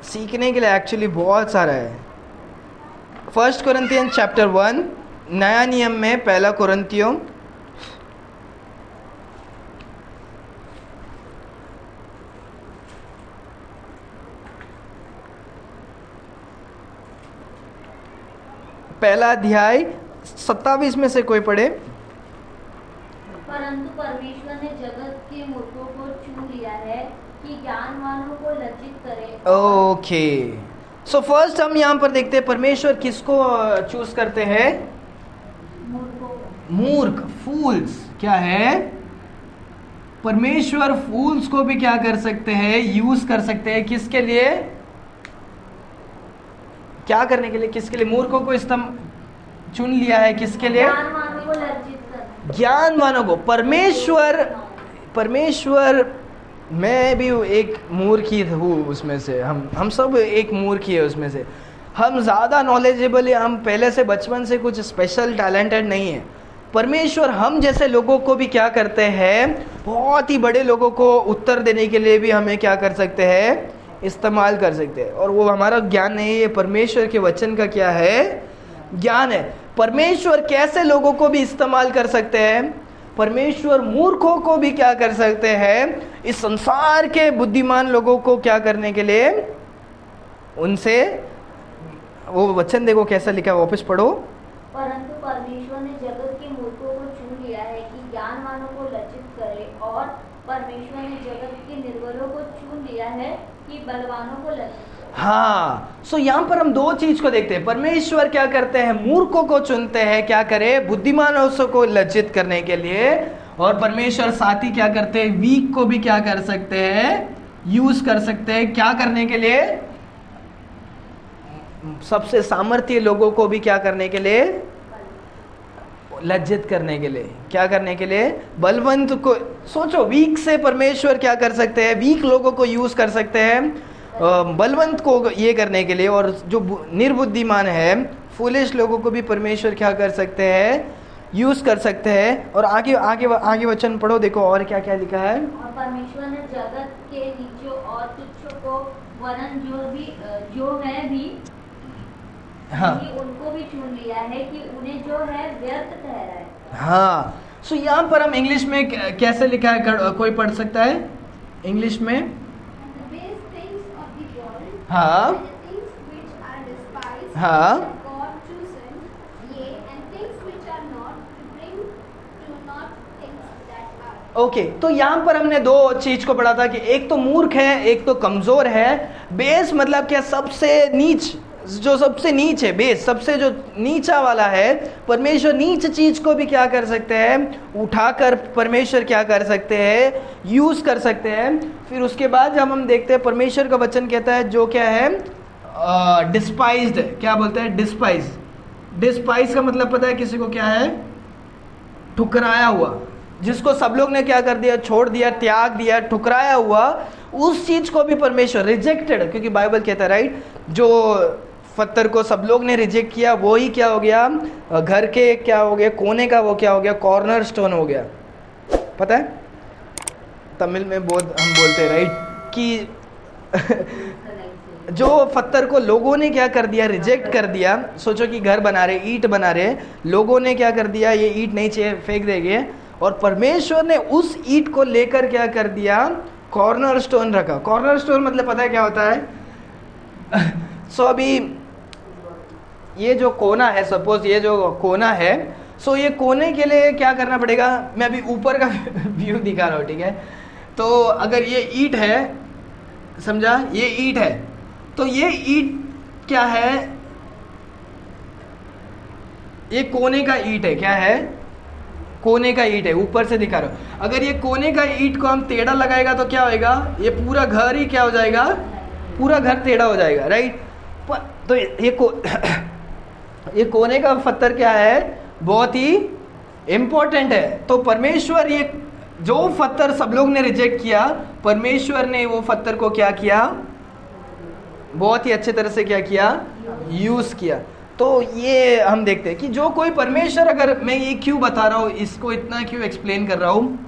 सीखने के लिए एक्चुअली बहुत सारा है। 1 कोरिन्थियंस चैप्टर 1, नया नियम में पहला कोरिन्थियों पहला अध्याय 27 में से कोई पढ़े। परंतु परमेश्वर ने जगत के मूर्खों को चुन लिया है कि ज्ञानवानों को लज्जित करे। ओके, सो फर्स्ट हम यहाँ पर देखते हैं परमेश्वर किसको चूज करते हैं, मूर्ख, फूल्स। क्या है, परमेश्वर फूल्स को भी क्या कर सकते हैं, यूज कर सकते हैं। किसके लिए, क्या करने के लिए, किसके लिए? मूर्खों को चुन लिया है, किसके लिए? ज्ञानवानों को लज्जित करे। ज्ञानवानों को। परमेश्वर मैं भी एक मूर्ख ही हूँ उसमें से, हम सब एक मूर्ख ही है उसमें से। हम ज़्यादा नॉलेजेबल है, हम पहले से बचपन से कुछ स्पेशल टैलेंटेड नहीं है। परमेश्वर हम जैसे लोगों को भी क्या करते हैं, बहुत ही बड़े लोगों को उत्तर देने के लिए भी हमें क्या कर सकते हैं, इस्तेमाल कर सकते हैं। और वो हमारा ज्ञान नहीं है, परमेश्वर के वचन का क्या है, ज्ञान है। परमेश्वर कैसे लोगों को भी इस्तेमाल कर सकते हैं, परमेश्वर मूर्खों को भी क्या कर सकते हैं, इस संसार के बुद्धिमान लोगों को क्या करने के लिए, उनसे, वो वचन देखो कैसा लिखा है, वापस पढ़ो। परंतु परमेश्वर ने जगत के मूर्खों को चुन लिया है कि ज्ञानवानों को लज्जित करे, और परमेश्वर ने जगत के निर्बलों को चुन लिया है कि बलवानों को लज्जित करे। हाँ, सो यहाँ पर हम दो चीज को देखते हैं। परमेश्वर क्या करते हैं, मूर्खों को चुनते हैं, क्या करे, बुद्धिमानों को लज्जित करने के लिए। और परमेश्वर साथ ही क्या करते हैं, वीक को भी क्या कर सकते हैं, यूज कर सकते हैं। क्या करने के लिए, सबसे सामर्थ्य लोगों को भी क्या करने के लिए, लज्जित करने के लिए। क्या करने के लिए, बलवंत को। सोचो, वीक से परमेश्वर क्या कर सकते हैं, वीक लोगों को यूज कर सकते हैं बलवंत को ये करने के लिए। और जो निर्बुद्धिमान है, फूलिश लोगों को भी परमेश्वर क्या कर सकते हैं, यूज कर सकते हैं। और आगे आगे आगे वचन पढ़ो, देखो और क्या क्या लिखा है। और परमेश्वर ने जगत के नीचों और तुच्छों को, वरन जो है भी, हाँ, उनको भी चुन लिया है कि उन्हें जो है व्यर्थ ठहराए। हाँ, सो यहाँ पर हम इंग्लिश में कैसे लिखा है, कोई पढ़ सकता है इंग्लिश में? हाँ, हाँ, ओके, तो यहाँ पर हमने दो चीज को पढ़ा था कि एक तो मूर्ख है, एक तो कमजोर है। बेस मतलब क्या, सबसे नीच, जो सबसे नीच है, बेस सबसे जो नीचा वाला है। परमेश्वर नीच चीज को भी क्या कर सकते हैं, उठाकर परमेश्वर क्या कर सकते हैं, यूज कर सकते हैं। फिर उसके बाद जब हम देखते हैं, परमेश्वर का वचन कहता है जो क्या है, डिस्पाइज्ड, क्या बोलते हैं, डिस्पाइज। डिस्पाइज का मतलब पता है किसी को क्या है, ठुकराया हुआ, जिसको सब लोग ने क्या कर दिया, छोड़ दिया, त्याग दिया, ठुकराया हुआ, उस चीज को भी परमेश्वर, रिजेक्टेड, क्योंकि बाइबल कहता है राइट, जो पत्थर को सब लोग ने रिजेक्ट किया वो ही क्या हो गया, घर के क्या हो गया, कोने का वो क्या हो गया, कॉर्नर स्टोन हो गया। पता है, तमिल में बहुत हम बोलते हैं राइट कि जो पत्थर को लोगों ने क्या कर दिया, रिजेक्ट कर दिया। सोचो कि घर बना रहे, ईंट बना रहे, लोगों ने क्या कर दिया, ये ईंट नहीं चाहिए, फेंक देंगे, और परमेश्वर ने उस ईंट को लेकर क्या कर दिया, कॉर्नर स्टोन रखा। कॉर्नर स्टोन मतलब पता है क्या होता है? सो अभी ये जो कोना है, सपोज ये जो कोना है, सो ये कोने के लिए क्या करना पड़ेगा, मैं अभी ऊपर का व्यू दिखा रहा हूँ, ठीक है? तो अगर ये ईंट है, समझा, ये ईंट है, तो ये ईंट क्या है, ये कोने का ईंट है, क्या है, कोने का ईंट है, ऊपर से दिखा रहा हूं। अगर ये कोने का ईंट को हम टेढ़ा लगाएगा तो क्या होएगा, ये पूरा घर ही क्या हो जाएगा, पूरा घर टेढ़ा हो जाएगा, राइट? तो ये कोने का पत्थर क्या है, बहुत ही इंपॉर्टेंट है। तो परमेश्वर ये जो पत्थर सब लोग ने रिजेक्ट किया, परमेश्वर ने वो पत्थर को क्या किया, बहुत ही अच्छे तरह से क्या किया, यूज किया। तो ये हम देखते हैं कि जो कोई परमेश्वर, अगर मैं ये क्यों बता रहा हूँ, इसको इतना क्यों एक्सप्लेन कर रहा हूँ,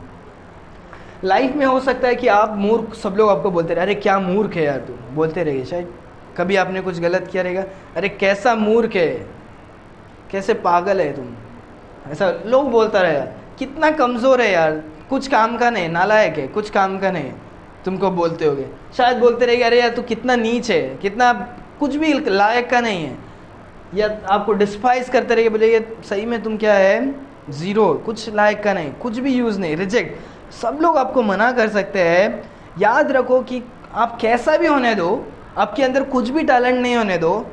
लाइफ में हो सकता है कि आप मूर्ख, सब लोग आपको बोलते रहे, अरे क्या मूर्ख है यार तू, बोलते रहिए। शायद कभी आपने कुछ गलत किया रहेगा, अरे कैसा मूर्ख है, कैसे पागल है तुम, ऐसा लोग बोलता रहे, कितना कमज़ोर है यार, कुछ काम का नहीं, नालायक है, कुछ काम का नहीं, तुमको बोलते होगे। शायद बोलते रहेंगे, अरे यार तू कितना नीच है, कितना कुछ भी लायक का नहीं है, या आपको डिस्पाइज करते रहेंगे, बोलेंगे सही में तुम क्या है, ज़ीरो, कुछ लायक का नहीं, कुछ भी यूज़ नहीं, रिजेक्ट। सब लोग आपको मना कर सकते हैं। याद रखो कि आप कैसा भी होने दो, आपके अंदर कुछ भी टैलेंट नहीं होने दो,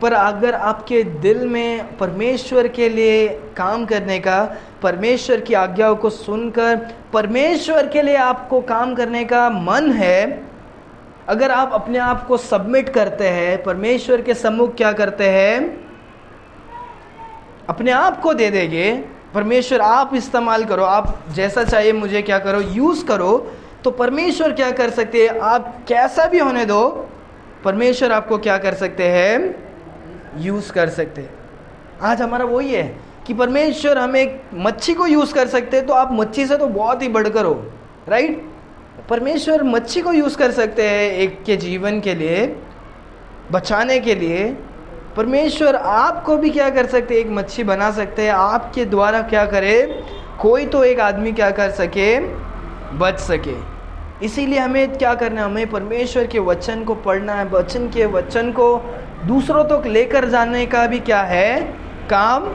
पर अगर आपके दिल में परमेश्वर के लिए काम करने का, परमेश्वर की आज्ञाओं को सुनकर परमेश्वर के लिए आपको काम करने का मन है, अगर आप अपने आप को सबमिट करते हैं, परमेश्वर के सम्मुख क्या करते हैं, अपने आप को दे देंगे, परमेश्वर आप इस्तेमाल करो, आप जैसा चाहिए मुझे क्या करो, यूज़ करो, तो परमेश्वर क्या कर सकते हैं, आप कैसा भी होने दो, परमेश्वर आपको क्या कर सकते हैं, यूज़ कर सकते हैं। आज हमारा वही है कि परमेश्वर हमें एक मच्छी को यूज़ कर सकते हैं, तो आप मच्छी से तो बहुत ही बढ़कर हो, राइट? परमेश्वर मच्छी को यूज़ कर सकते हैं एक के जीवन के लिए, बचाने के लिए। परमेश्वर आपको भी क्या कर सकते हैं, एक मच्छी बना सकते हैं, आपके द्वारा क्या करे, कोई तो एक आदमी क्या कर सके, बच सके। इसीलिए हमें क्या करना है, हमें परमेश्वर के वचन को पढ़ना है, वचन को दूसरों तक लेकर जाने का भी क्या है, काम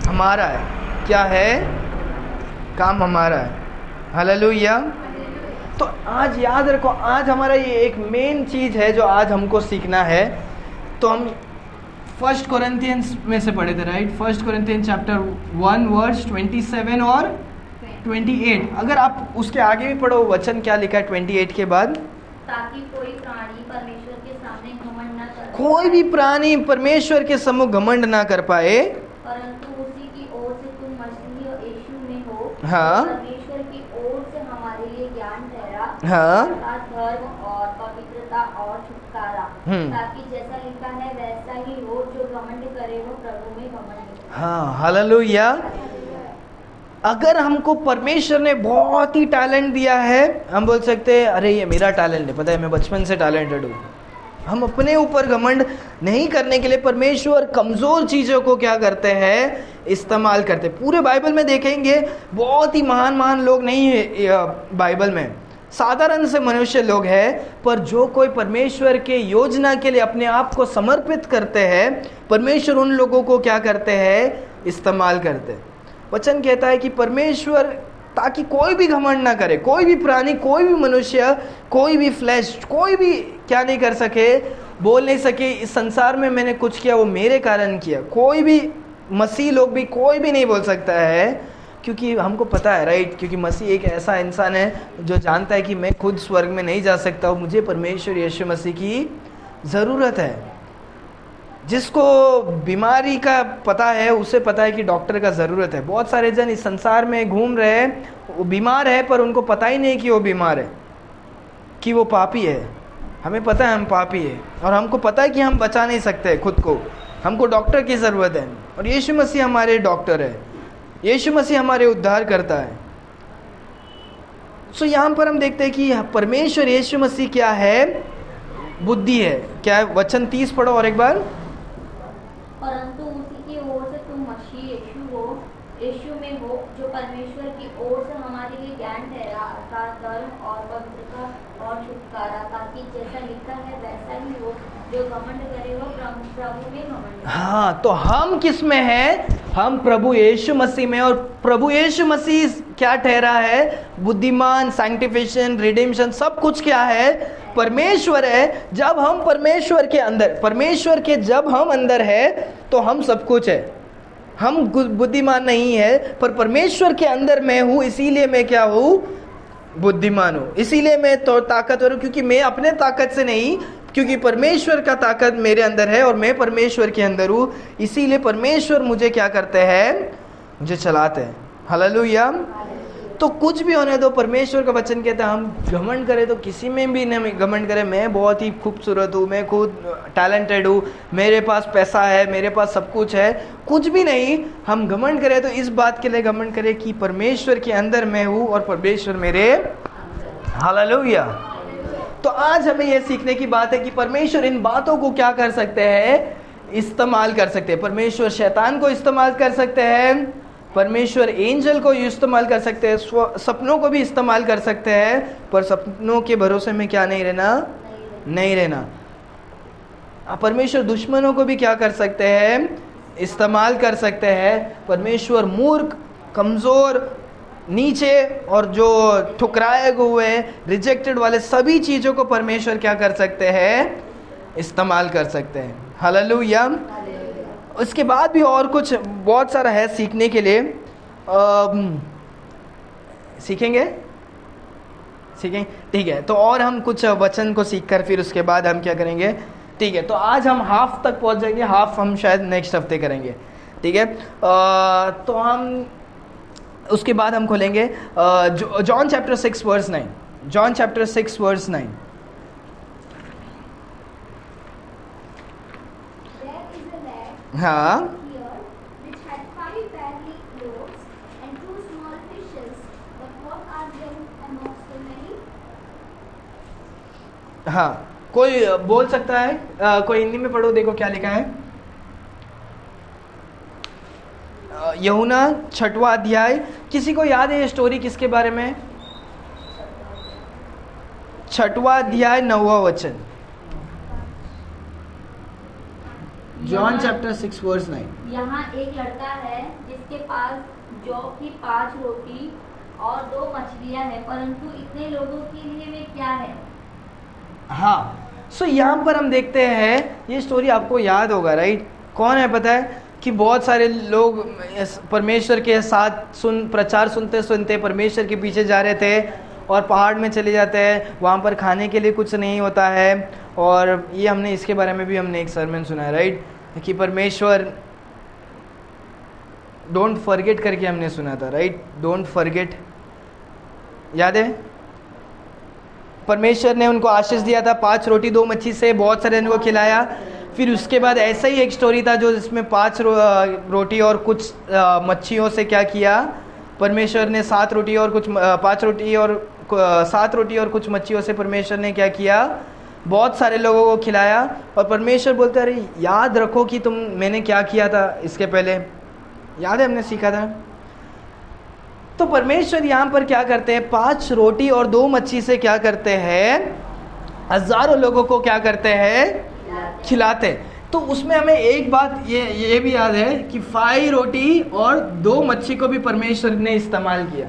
हमारा है। क्या है, काम हमारा है। हालेलुया। तो आज याद रखो, आज हमारा ये एक मेन चीज़ है जो आज हमको सीखना है। तो हम 1 कोरिन्थियंस में से पढ़े थे, राइट? 1 कोरिन्थियंस चैप्टर 1 वर्स 27 और 28। अगर आप उसके आगे भी पढ़ो, वचन क्या लिखा है 28 के बाद, ताकि कोई प्राणी परमेश्वर के सामने घमंड न कर, कोई भी प्राणी परमेश्वर के सम्मुख घमंड ना कर पाए, परंतु उसी की ओर से तुम मसीह यीशु में हो। हाँ। परमेश्वर की ओर से हमारे लिए ज्ञान ठहरा, हाँ। अर्थात धर्म और पवित्रता और छुटकारा, ताकि जैसा लिखा है वैसा ही हो, जो घमंड करे वो प्रभु में घमंड करे। हाँ, हालेलुया। अगर हमको परमेश्वर ने बहुत ही टैलेंट दिया है, हम बोल सकते हैं अरे ये मेरा टैलेंट है, पता है मैं बचपन से टैलेंटेड हूँ। हम अपने ऊपर घमंड नहीं करने के लिए परमेश्वर कमज़ोर चीज़ों को क्या करते हैं, इस्तेमाल करते। पूरे बाइबल में देखेंगे बहुत ही महान लोग नहीं है बाइबल में, साधारण से मनुष्य लोग हैं, पर जो कोई परमेश्वर के योजना के लिए अपने आप को समर्पित करते हैं, परमेश्वर उन लोगों को क्या करते हैं, इस्तेमाल करते हैं। वचन कहता है कि परमेश्वर ताकि कोई भी घमंड ना करे, कोई भी प्राणी, कोई भी मनुष्य, कोई भी फ्लैश, कोई भी क्या नहीं कर सके, बोल नहीं सके इस संसार में मैंने कुछ किया वो मेरे कारण किया। कोई भी मसीह लोग भी, कोई भी नहीं बोल सकता है, क्योंकि हमको पता है, राइट? क्योंकि मसीह एक ऐसा इंसान है जो जानता है कि मैं खुद स्वर्ग में नहीं जा सकता हूँ, मुझे परमेश्वर यीशु मसीह की ज़रूरत है। जिसको बीमारी का पता है उसे पता है कि डॉक्टर का ज़रूरत है। बहुत सारे जन इस संसार में घूम रहे हैं, वो बीमार है पर उनको पता ही नहीं कि वो बीमार है, कि वो पापी है। हमें पता है हम पापी है, और हमको पता है कि हम बचा नहीं सकते खुद को, हमको डॉक्टर की ज़रूरत है। और यीशु मसीह हमारे डॉक्टर है, यीशु मसीह हमारे उद्धार करता है। सो यहाँ पर हम देखते हैं कि परमेश्वर यीशु मसीह क्या है, बुद्धि है। क्या है? वचन 30 पढ़ो और एक बार। परंतु उसी की ओर से तुम मसीह यीशु में हो, जो परमेश्वर की ओर से हमारे लिए ज्ञान ठहरा, अर्थात धर्म और पवित्रता और छुटकारा, ताकि जैसा लिखा है वैसा ही हो, जो घमंड करे वो प्रभु में घमंड। हाँ, तो हम किस में हैं? हम प्रभु यीशु मसीह में। और प्रभु यीशु मसीह क्या ठहरा है? बुद्धिमान, सैंक्टिफिकेशन, रिडेम्पशन, सब कुछ क्या है? परमेश्वर है। जब हम परमेश्वर के अंदर, परमेश्वर के जब हम अंदर है तो हम सब कुछ है। हम बुद्धिमान नहीं है, पर परमेश्वर के अंदर मैं हूँ, इसीलिए मैं क्या हूँ? बुद्धिमान हूँ। इसीलिए मैं तो ताकतवर हूँ, क्योंकि मैं अपने ताकत से नहीं, क्योंकि परमेश्वर का ताकत मेरे अंदर है और मैं परमेश्वर के अंदर हूँ। इसीलिए परमेश्वर मुझे क्या करते हैं? मुझे चलाते हैं। हालेलुया। तो कुछ भी होने दो, परमेश्वर का वचन कहता है हम घमंड करें तो किसी में भी नहीं घमंड करें। मैं बहुत ही खूबसूरत हूँ, मैं खुद टैलेंटेड हूँ, मेरे पास पैसा है, मेरे पास सब कुछ है, कुछ भी नहीं। हम घमंड करें तो इस बात के लिए घमंड करें कि परमेश्वर के अंदर मैं हूँ और परमेश्वर मेरे। हालेलुया। तो आज हमें यह सीखने की बात है कि परमेश्वर इन बातों को क्या कर सकते हैं? इस्तेमाल कर सकते हैं। परमेश्वर शैतान को इस्तेमाल कर सकते हैं, परमेश्वर एंजल को इस्तेमाल कर सकते हैं, सपनों को भी इस्तेमाल कर सकते हैं, पर सपनों के भरोसे में क्या नहीं रहना? नहीं रहना। परमेश्वर दुश्मनों को भी क्या कर सकते हैं? इस्तेमाल कर सकते हैं। परमेश्वर मूर्ख, कमज़ोर, नीचे और जो ठुकराए हुए, रिजेक्टेड वाले सभी चीज़ों को परमेश्वर क्या कर सकते हैं? इस्तेमाल कर सकते हैं। हालेलुया। उसके बाद भी और कुछ बहुत सारा है सीखने के लिए। सीखेंगे? ठीक है। तो और हम कुछ वचन को सीखकर फिर उसके बाद हम क्या करेंगे? ठीक है, तो आज हम हाफ तक पहुंच जाएंगे, हाफ हम शायद नेक्स्ट हफ्ते करेंगे। ठीक है, तो हम उसके बाद हम खोलेंगे John chapter 6 verse 9। John chapter 6 verse 9। हाँ, here which had 5 barley loaves and 2 small fishes, but what are them amongst so many? हाँ, कोई बोल सकता है? कोई हिंदी में पढ़ो, देखो क्या लिखा है। यूहन्ना 6वां अध्याय। किसी को याद है ये स्टोरी किसके बारे में? 6वां अध्याय 9वां वचन। John chapter 6 verse 9। यहाँ एक लड़का है जिसके पास जौ की 5 रोटी और 2 मछलियाँ हैं, परंतु इतने लोगों के लिए वे क्या है? हाँ, सो यहाँ पर हम देखते हैं, ये स्टोरी आपको याद होगा, राइट? कौन है पता है? कि बहुत सारे लोग परमेश्वर के साथ प्रचार सुनते सुनते परमेश्वर के पीछे जा रहे थे और पहाड़ में चले जाते हैं, वहाँ पर खाने के लिए कुछ नहीं होता है। और ये हमने इसके बारे में भी हमने एक सरमन सुना है, राइट? कि परमेश्वर डोंट फॉरगेट करके हमने सुना था, राइट? डोंट फॉरगेट, याद है? परमेश्वर ने उनको आशीष दिया था 5 रोटी 2 मच्छी से, बहुत सारे इनको खिलाया। फिर उसके बाद ऐसा ही एक स्टोरी था जो जिसमें 5 रोटी और कुछ मच्छियों से क्या किया? परमेश्वर ने 7 रोटी और कुछ 5 रोटी और 7 रोटी और कुछ मच्छियों से परमेश्वर ने क्या किया? बहुत सारे लोगों को खिलाया। और परमेश्वर बोलते अरे याद रखो कि मैंने क्या किया था इसके पहले, याद है? हमने सीखा था। तो परमेश्वर यहाँ पर क्या करते हैं? 5 रोटी और 2 मच्छी से क्या करते हैं? हजारों लोगों को क्या करते हैं? खिलाते। तो उसमें हमें एक बात ये भी याद है कि 5 रोटी और 2 मच्छी को भी परमेश्वर ने इस्तेमाल किया।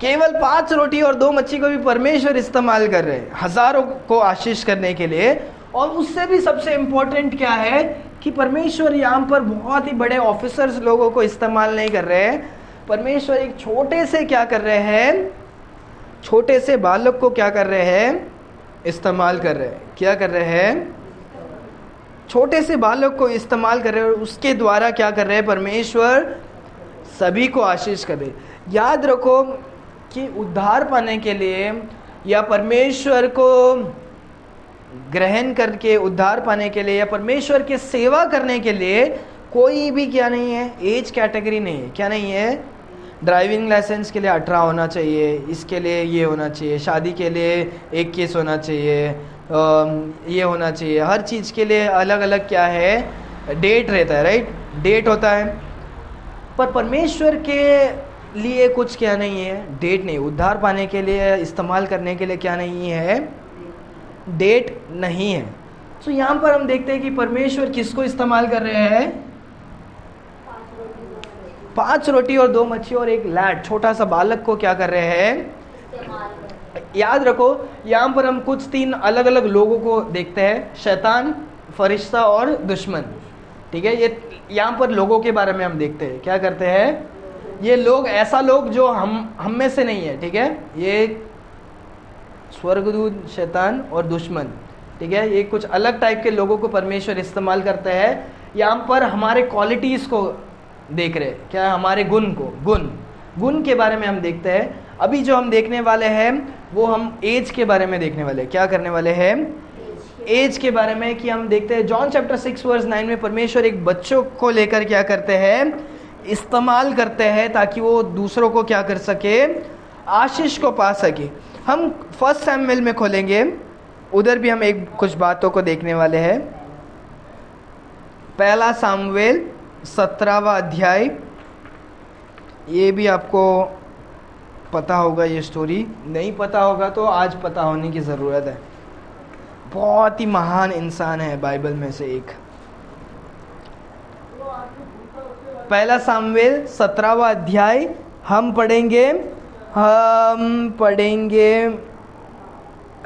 केवल 5 रोटी और 2 मच्छी को भी परमेश्वर इस्तेमाल कर रहे हैं हजारों को आशीष करने के लिए। और उससे भी सबसे इम्पोर्टेंट क्या है कि परमेश्वर यहाँ पर बहुत ही बड़े ऑफिसर्स लोगों को इस्तेमाल नहीं कर रहे हैं। परमेश्वर एक छोटे से क्या कर रहे हैं? छोटे से बालक को क्या कर रहे हैं? इस्तेमाल कर रहे हैं। क्या कर रहे हैं? छोटे से बालक को इस्तेमाल कर रहे हैं और उसके द्वारा क्या कर रहे हैं? परमेश्वर सभी को आशीष कर रहे हैं। याद रखो कि उद्धार पाने के लिए या परमेश्वर को ग्रहण करके उद्धार पाने के लिए या परमेश्वर की सेवा करने के लिए कोई भी क्या नहीं है? एज कैटेगरी नहीं है। क्या नहीं है? ड्राइविंग लाइसेंस के लिए 18 होना चाहिए, इसके लिए ये होना चाहिए, शादी के लिए 21 होना चाहिए, ये होना चाहिए, हर चीज़ के लिए अलग अलग क्या है डेट रहता है, राइट, डेट होता है। पर परमेश्वर के लिए कुछ क्या नहीं है, डेट नहीं। उद्धार पाने के लिए, इस्तेमाल करने के लिए क्या नहीं है, डेट नहीं है। तो यहाँ पर हम देखते हैं कि परमेश्वर किसको इस्तेमाल कर रहे हैं, 5 रोटी और 2 मच्छी और एक लैड, छोटा सा बालक को क्या कर रहे हैं। याद रखो यहाँ पर हम कुछ 3 अलग अलग लोगों को देखते हैं, शैतान, फरिश्ता और दुश्मन, ठीक है। ये यहाँ पर लोगों के बारे में हम देखते हैं, क्या करते हैं ये लोग, ऐसा लोग जो हम में से नहीं है, ठीक है। ये स्वर्गदूत, शैतान और दुश्मन, ठीक है, ये कुछ अलग टाइप के लोगों को परमेश्वर इस्तेमाल करते हैं। यहाँ पर हमारे क्वालिटीज़ को देख रहे, क्या हमारे गुण को, गुण के बारे में हम देखते हैं। अभी जो हम देखने वाले हैं वो हम एज के बारे में देखने वाले हैं। क्या करने वाले हैं, एज के बारे में। कि हम देखते हैं जॉन चैप्टर 6 वर्स 9 में परमेश्वर एक बच्चों को लेकर क्या करते हैं, इस्तेमाल करते हैं ताकि वो दूसरों को क्या कर सके, आशीष को पा सके। हम 1 शमूएल में खोलेंगे, उधर भी हम एक कुछ बातों को देखने वाले हैं। 1 शमूएल 17वां अध्याय, ये भी आपको पता होगा, ये स्टोरी नहीं पता होगा तो आज पता होने की ज़रूरत है। बहुत ही महान इंसान है बाइबल में से एक। 1 शमूएल 17वां अध्याय हम पढ़ेंगे,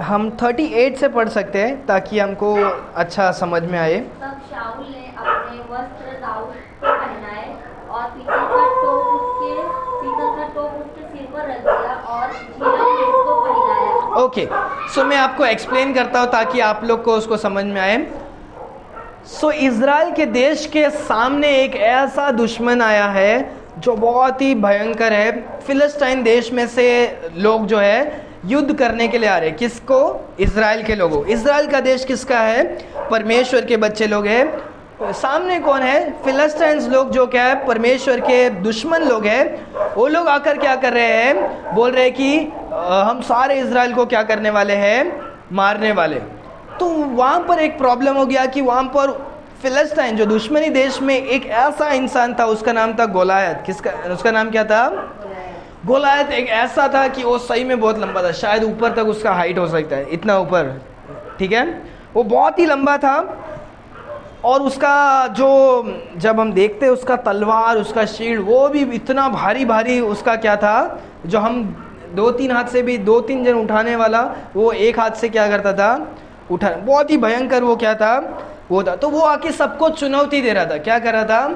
हम 38 से पढ़ सकते हैं ताकि हमको अच्छा समझ में आए। तब शाऊल ने अपने वस्त्र दाऊद को पहनाए और पीतल का टोप उसके सिर पर रख दिया और झिलम उसको पहनाया। ओके, सो मैं आपको एक्सप्लेन करता हूँ ताकि आप लोग को उसको समझ में आए। सो इज़राइल के देश के सामने एक ऐसा दुश्मन आया है जो बहुत ही भयंकर है। फिलिस्तीन देश में से लोग जो है युद्ध करने के लिए आ रहे हैं। किसको, इज़राइल के लोगों। इज़राइल का देश किसका है, परमेश्वर के बच्चे लोग हैं। सामने कौन है, फिलिस्तीन्स लोग, जो क्या है परमेश्वर के दुश्मन लोग हैं। वो लोग आकर क्या कर रहे हैं, बोल रहे हैं कि हम सारे इज़राइल को क्या करने वाले हैं, मारने वाले। तो वहाँ पर एक प्रॉब्लम हो गया कि वहाँ पर फिलिस्तीन जो दुश्मनी देश में एक ऐसा इंसान था, उसका नाम था गोलायत। किसका, उसका नाम क्या था, गोलायत। एक ऐसा था कि वो सही में बहुत लंबा था, शायद ऊपर तक उसका हाइट हो सकता है, इतना ऊपर, ठीक है। वो बहुत ही लंबा था और उसका जो, जब हम देखते हैं उसका तलवार, उसका शील्ड, वो भी इतना भारी भारी उसका क्या था, जो हम 2-3 हाथ से भी 2-3 जन उठाने वाला, वो एक हाथ से क्या करता था, उठा। बहुत ही भयंकर वो क्या था, वो था। तो वो आके सबको चुनौती दे रहा था। क्या कर रहा था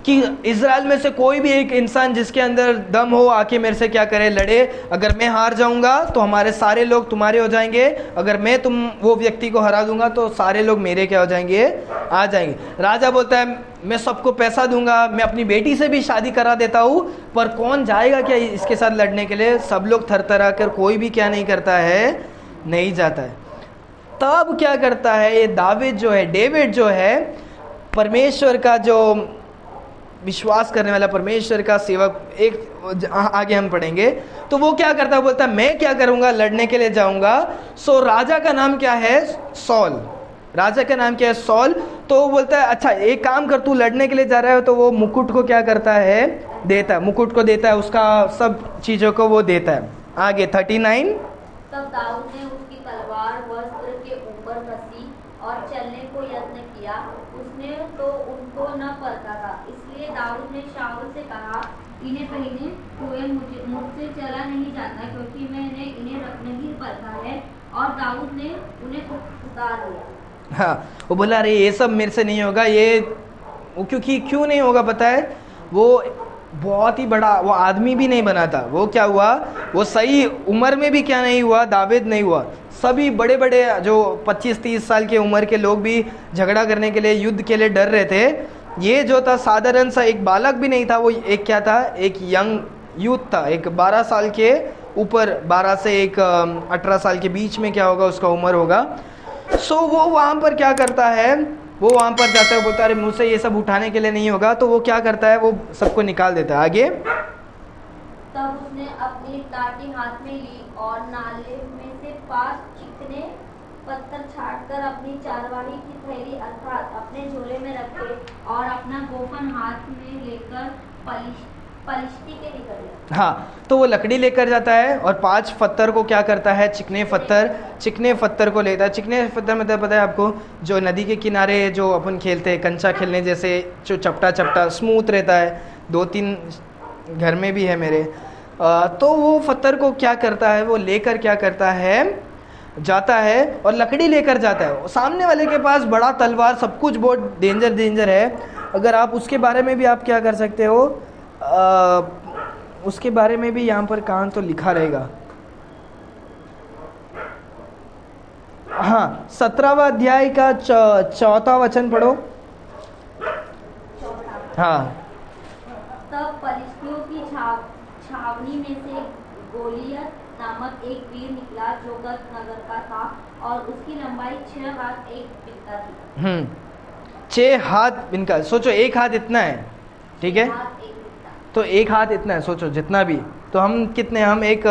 कि इज़राइल में से कोई भी एक इंसान जिसके अंदर दम हो आके मेरे से क्या करे, लड़े। अगर मैं हार जाऊंगा तो हमारे सारे लोग तुम्हारे हो जाएंगे, अगर मैं वो व्यक्ति को हरा दूंगा तो सारे लोग मेरे क्या हो जाएंगे, आ जाएंगे। राजा बोलता है मैं सबको पैसा दूंगा, मैं अपनी बेटी से भी शादी करा देता हूँ, पर कौन जाएगा क्या इसके साथ लड़ने के लिए। सब लोग थरथरा कर, कोई भी क्या नहीं करता है, नहीं जाता है। तब क्या करता है ये डेविड जो है परमेश्वर का जो विश्वास करने वाला, परमेश्वर का सेवक, एक आगे हम पढ़ेंगे। तो वो क्या करता है, बोलता है मैं क्या करूंगा, लड़ने के लिए जाऊंगा। सो राजा का नाम क्या है, सॉल। राजा का नाम क्या है, सॉल। तो वो बोलता है अच्छा एक काम कर, तू लड़ने के लिए जा रहा है। तो वो मुकुट को क्या करता है, देता है, मुकुट को देता है, उसका सब चीज़ों को वो देता है। आगे 39। तब दाऊद ने उसकी तलवार वस्त्र के ऊपर कसी और चलने को यत्न किया, उसने तो उनको न परखा था। इसलिए दाऊद ने शाऊल से कहा, इन्हें पहने हुए मुझसे चला नहीं जाता, क्योंकि मैंने इन्हें नहीं परखा है। और दाऊद ने उन्हें उतार दिया। हाँ, वो बोला अरे ये सब मेरे से नहीं होगा, ये वो क्यों नहीं होगा पता है, वो बहुत ही बड़ा वो आदमी भी नहीं बना था। वो क्या हुआ, वो सही उम्र में भी क्या नहीं हुआ, दावेद नहीं हुआ। सभी बड़े बड़े जो 25-30 साल के उम्र के लोग भी झगड़ा करने के लिए, युद्ध के लिए डर रहे थे। ये जो था साधारण सा एक बालक भी नहीं था, वो एक क्या था, एक यंग यूथ था, एक 12 साल के ऊपर, 12 से एक 18 साल के बीच में क्या होगा उसका उम्र होगा। सो वो वहाँ पर क्या करता है, वो वहाँ पर जाता है, बोलता है अरे मुझसे ये सब उठाने के लिए नहीं होगा, तो वो क्या करता है, वो सबको निकाल देता है। आगे, तब उसने अपनी टाटी हाथ में ली और नाले में से 5 चिकने पत्थर छाटकर अपनी चारवाही की थैली अर्थात अपने झोले में रखे और अपना गोफन हाथ में लेकर पलिश्ती के निकल गया। हाँ, तो वो लकड़ी लेकर जाता है और 5 पत्थर को क्या करता है, चिकने पत्थर को लेता है। चिकने पत्थर मतलब पता है आपको, जो नदी के किनारे जो अपन खेलते हैं कंचा खेलने जैसे, जो चपटा स्मूथ रहता है, 2-3 घर में भी है मेरे। तो वो पत्थर को क्या करता है, वो लेकर क्या करता है, जाता है और लकड़ी लेकर जाता है। सामने वाले के पास बड़ा तलवार, सब कुछ बहुत डेंजर है। अगर आप उसके बारे में भी आप क्या कर सकते हो, उसके बारे में भी यहाँ पर कहाँ तो लिखा रहेगा। हाँ, 17वां अध्याय का 4वां वचन पढ़ो। हाँ, तब पलिश्तियों की छावनी में से गोलियत नामक एक वीर निकला जो गत नगर का था और उसकी लंबाई 6 हाथ 1 बित्ता थी। 6 हाथ इनका, सोचो 1 हाथ इतना है, ठीक है, तो 1 हाथ इतना है, सोचो जितना भी, तो हम कितने, हम एक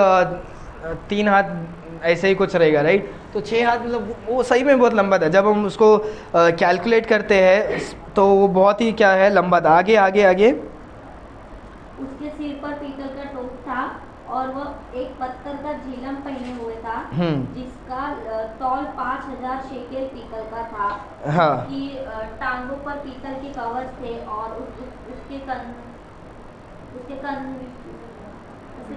3 हाथ ऐसे ही कुछ रहेगा, राइट। तो 6 हाथ मतलब वो सही में बहुत लंबा था। जब हम उसको कैलकुलेट करते हैं तो वो बहुत ही क्या है, लंबा था। आगे उसके सिर पर पीतल का टोप था और वह एक पत्थर का झिलम पहने हुए था जिसका तौल 5000 शेकेल पीतल का था। हाँ, उसकी टांगों पर पीतल के कवर्स थे और उसके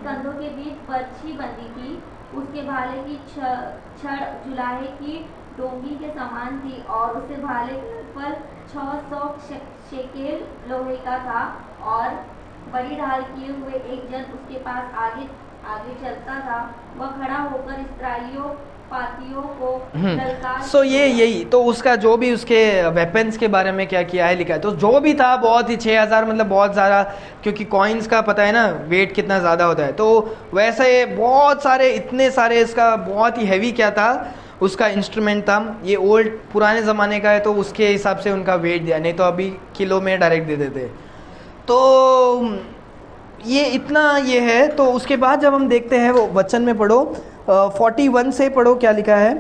कंधों के बीच बर्छी बंधी थी। उसके भाले की छड़ जुलाहे की डोंगी के समान थी और उसके भाले पर 600 शेकेल लोहे का था और बड़ी ढाल किए हुए एक जन उसके पास आगे चलता था। वह खड़ा होकर इस्राएलियों पातियों को ललकार सो यही तो उसका जो भी उसके वेपन्स के बारे में क्या किया है लिखा है। तो जो भी था बहुत ही 6000 मतलब बहुत ज़्यादा, क्योंकि कॉइन्स का पता है ना वेट कितना ज़्यादा होता है, तो वैसे बहुत सारे इतने सारे, इसका बहुत ही हैवी क्या था, उसका इंस्ट्रूमेंट था। ये ओल्ड पुराने ज़माने का है तो उसके हिसाब से उनका वेट दिया, नहीं तो अभी किलो में डायरेक्ट दे देते। तो ये इतना ये है। तो उसके बाद जब हम देखते हैं वो वचन में पढ़ो, 41 से पढ़ो क्या लिखा है।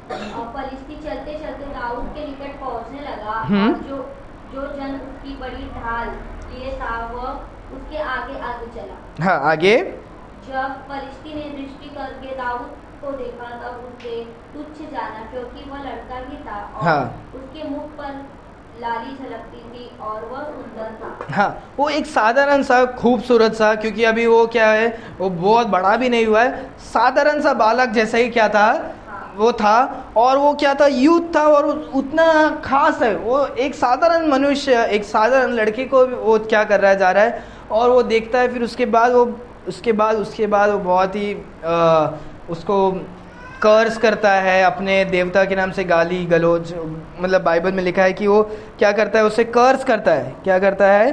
फलिश्ती चलते चलते दाऊद के निकट पहुंचने लगा और जो जन उसकी बड़ी ढाल लिए था वह उसके आगे चला। हाँ, आगे। जब फलिश्ती ने दृष्टि करके दाऊद को देखा तब उसे तुच्छ जाना क्योंकि वह लड़का ही था और उसके मुख पर लाली झलकती थी और वह सुंदर था। हाँ, वो एक साधारण सा खूबसूरत सा, क्योंकि अभी वो क्या है, वो बहुत बड़ा भी नहीं हुआ है, साधारण सा बालक जैसा ही क्या था, वो था। और वो क्या था, यूथ था और उतना खास है। वो एक साधारण मनुष्य, एक साधारण लड़के को वो क्या कर रहा है, जा रहा है और वो देखता है। फिर उसके बाद वो बहुत ही उसको कर्स करता है, अपने देवता के नाम से गाली गलौज, मतलब बाइबल में लिखा है कि वो क्या करता है, उसे कर्स करता है। क्या करता है,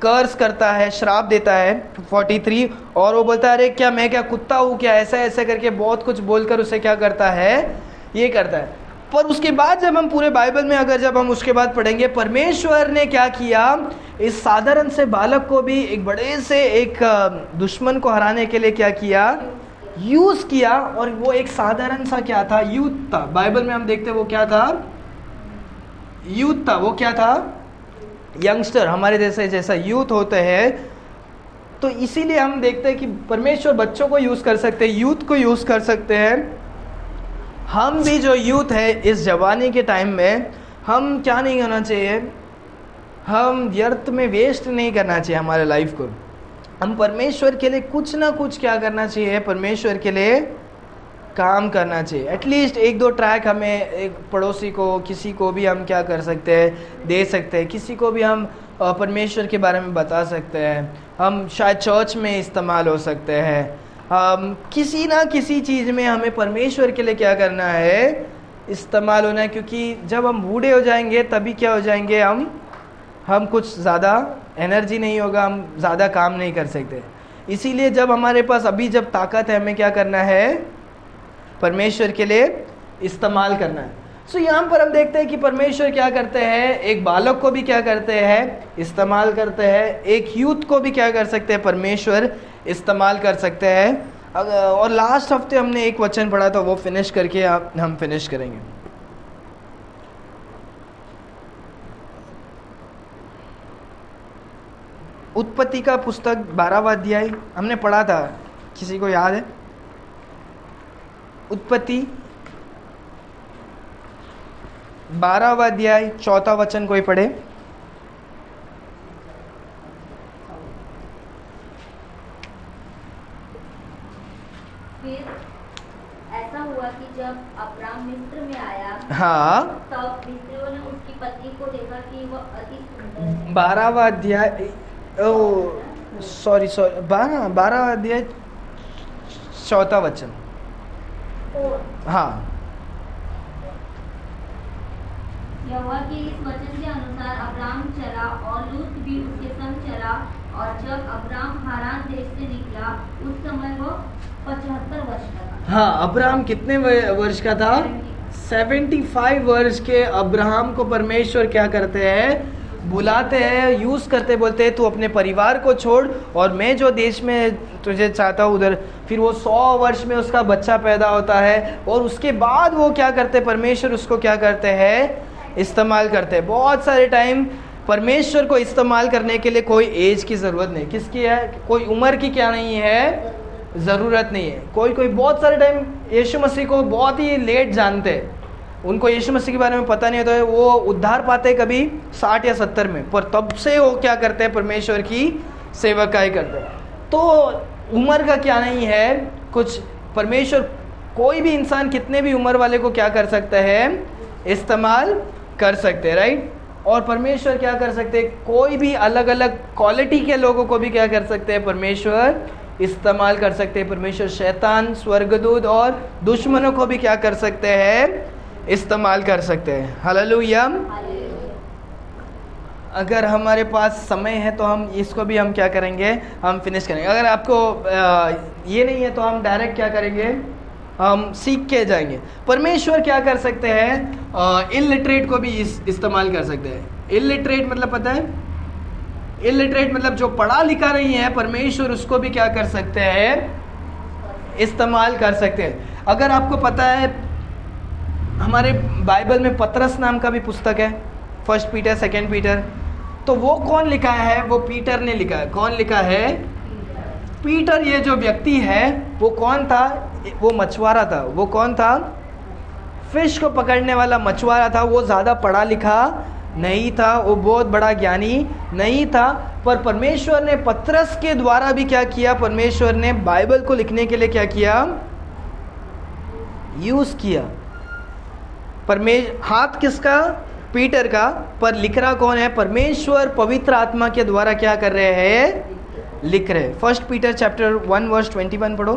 कर्स करता है, श्राप देता है। 43, और वो बोलता है अरे क्या मैं क्या कुत्ता हूँ क्या, ऐसा करके बहुत कुछ बोलकर उसे क्या करता है, ये करता है। पर उसके बाद जब हम पूरे बाइबल में जब हम उसके बाद पढ़ेंगे, परमेश्वर ने क्या किया, इस साधारण से बालक को भी एक बड़े से एक दुश्मन को हराने के लिए क्या किया, यूज किया। और वो एक साधारण सा क्या था, यूथ था। बाइबल में हम देखते हैं वो क्या था, यूथ था। वो क्या था, यंगस्टर, हमारे जैसा यूथ होते हैं। तो इसीलिए हम देखते हैं कि परमेश्वर बच्चों को यूज कर सकते हैं, यूथ को यूज कर सकते हैं। हम भी जो यूथ है इस जवानी के टाइम में, हम क्या नहीं करना चाहिए, हम व्यर्थ में वेस्ट नहीं करना चाहिए हमारे लाइफ को। हम परमेश्वर के लिए कुछ ना कुछ क्या करना चाहिए, परमेश्वर के लिए काम करना चाहिए। एटलीस्ट 1-2 ट्रैक हमें एक पड़ोसी को, किसी को भी हम क्या कर सकते हैं, दे सकते हैं। किसी को भी हम परमेश्वर के बारे में बता सकते हैं। हम शायद चर्च में इस्तेमाल हो सकते हैं। हम किसी ना किसी चीज़ में हमें परमेश्वर के लिए क्या करना है, इस्तेमाल होना है। क्योंकि जब हम बूढ़े हो जाएंगे तभी क्या हो जाएंगे, हम कुछ ज़्यादा एनर्जी नहीं होगा, हम ज़्यादा काम नहीं कर सकते। इसीलिए जब हमारे पास अभी जब ताकत है, हमें क्या करना है, परमेश्वर के लिए इस्तेमाल करना है। सो यहाँ पर हम देखते हैं कि परमेश्वर क्या करते हैं, एक बालक को भी क्या करते हैं, इस्तेमाल करते हैं, एक यूथ को भी क्या कर सकते हैं, परमेश्वर इस्तेमाल कर सकते हैं। और लास्ट हफ्ते हमने एक वचन पढ़ा था, वो फिनिश करके हम फिनिश करेंगे। उत्पत्ति का पुस्तक 12वां अध्याय हमने पढ़ा था, किसी को याद है? उत्पत्ति 12वां अध्याय 4वां वचन कोई पढ़े? फिर ऐसा हुआ कि जब अब्राम मिस्र में आया, हाँ, तब मिस्रियों ने उसकी पत्नी को देखा कि वह अति सुंदर है। 12वां अध्याय, सॉरी 12वां अध्याय 4वां वचन। हाँ, यहोवा के इस वचन के अनुसार अब्राम चला और लूत भी उसके संग चला, और जब अब्राम हारान देश से निकला उस समय वो 75 वर्ष का था। हाँ, अब्राहम कितने वर्ष का था? 75 वर्ष के अब्राहम को परमेश्वर क्या करते हैं, बुलाते हैं, यूज़ करते, बोलते हैं तू अपने परिवार को छोड़ और मैं जो देश में तुझे चाहता हूँ उधर। फिर वो 100 वर्ष में उसका बच्चा पैदा होता है और उसके बाद वो क्या करते हैं, परमेश्वर उसको क्या करते हैं, इस्तेमाल करते हैं। बहुत सारे टाइम परमेश्वर को इस्तेमाल करने के लिए कोई एज की ज़रूरत नहीं, किसकी है, कोई उम्र की क्या नहीं है, ज़रूरत नहीं है। कोई बहुत सारे टाइम यीशु मसीह को बहुत ही लेट जानते हैं, उनको यीशु मसीह के बारे में पता नहीं होता है, वो उद्धार पाते हैं कभी 60 या 70 में, पर तब से वो क्या करते हैं, परमेश्वर की सेवकाई करते हैं। तो उम्र का क्या नहीं है कुछ, परमेश्वर कोई भी इंसान कितने भी उम्र वाले को क्या कर सकता है, इस्तेमाल कर सकते हैं, राइट। और परमेश्वर क्या कर सकते हैं, कोई भी अलग अलग क्वालिटी के लोगों को भी क्या कर सकते हैं, परमेश्वर इस्तेमाल कर सकते हैं। परमेश्वर शैतान, स्वर्गदूत और दुश्मनों को भी क्या कर सकते हैं, इस्तेमाल कर सकते हैं। हालेलुया। अगर हमारे पास समय है तो हम इसको भी हम क्या करेंगे, हम फिनिश करेंगे। अगर आपको ये नहीं है तो हम डायरेक्ट क्या करेंगे, हम सीख के जाएंगे। परमेश्वर क्या कर सकते हैं, इलिटरेट को भी इस्तेमाल कर सकते हैं। इलिटरेट मतलब पता है, इलिटरेट मतलब जो पढ़ा लिखा नहीं है, परमेश्वर उसको भी क्या कर सकते हैं, इस्तेमाल कर सकते हैं। अगर आपको पता है हमारे बाइबल में पतरस नाम का भी पुस्तक है, 1 पीटर 2 पीटर, तो वो कौन लिखा है, वो पीटर ने लिखा है। कौन लिखा है, पीटर। ये जो व्यक्ति है वो कौन था, वो मछुआरा था। वो कौन था, फिश को पकड़ने वाला मछुआरा था। वो ज़्यादा पढ़ा लिखा नहीं था, वो बहुत बड़ा ज्ञानी नहीं था, पर परमेश्वर ने पतरस के द्वारा भी क्या किया, परमेश्वर ने बाइबल को लिखने के लिए क्या किया, यूज़ किया। हाथ किसका, पीटर का, पर लिख रहा कौन है, परमेश्वर पवित्र आत्मा के द्वारा क्या कर रहे हैं, लिख रहे हैं। 1 पीटर चैप्टर 1 वर्स 21 पढ़ो।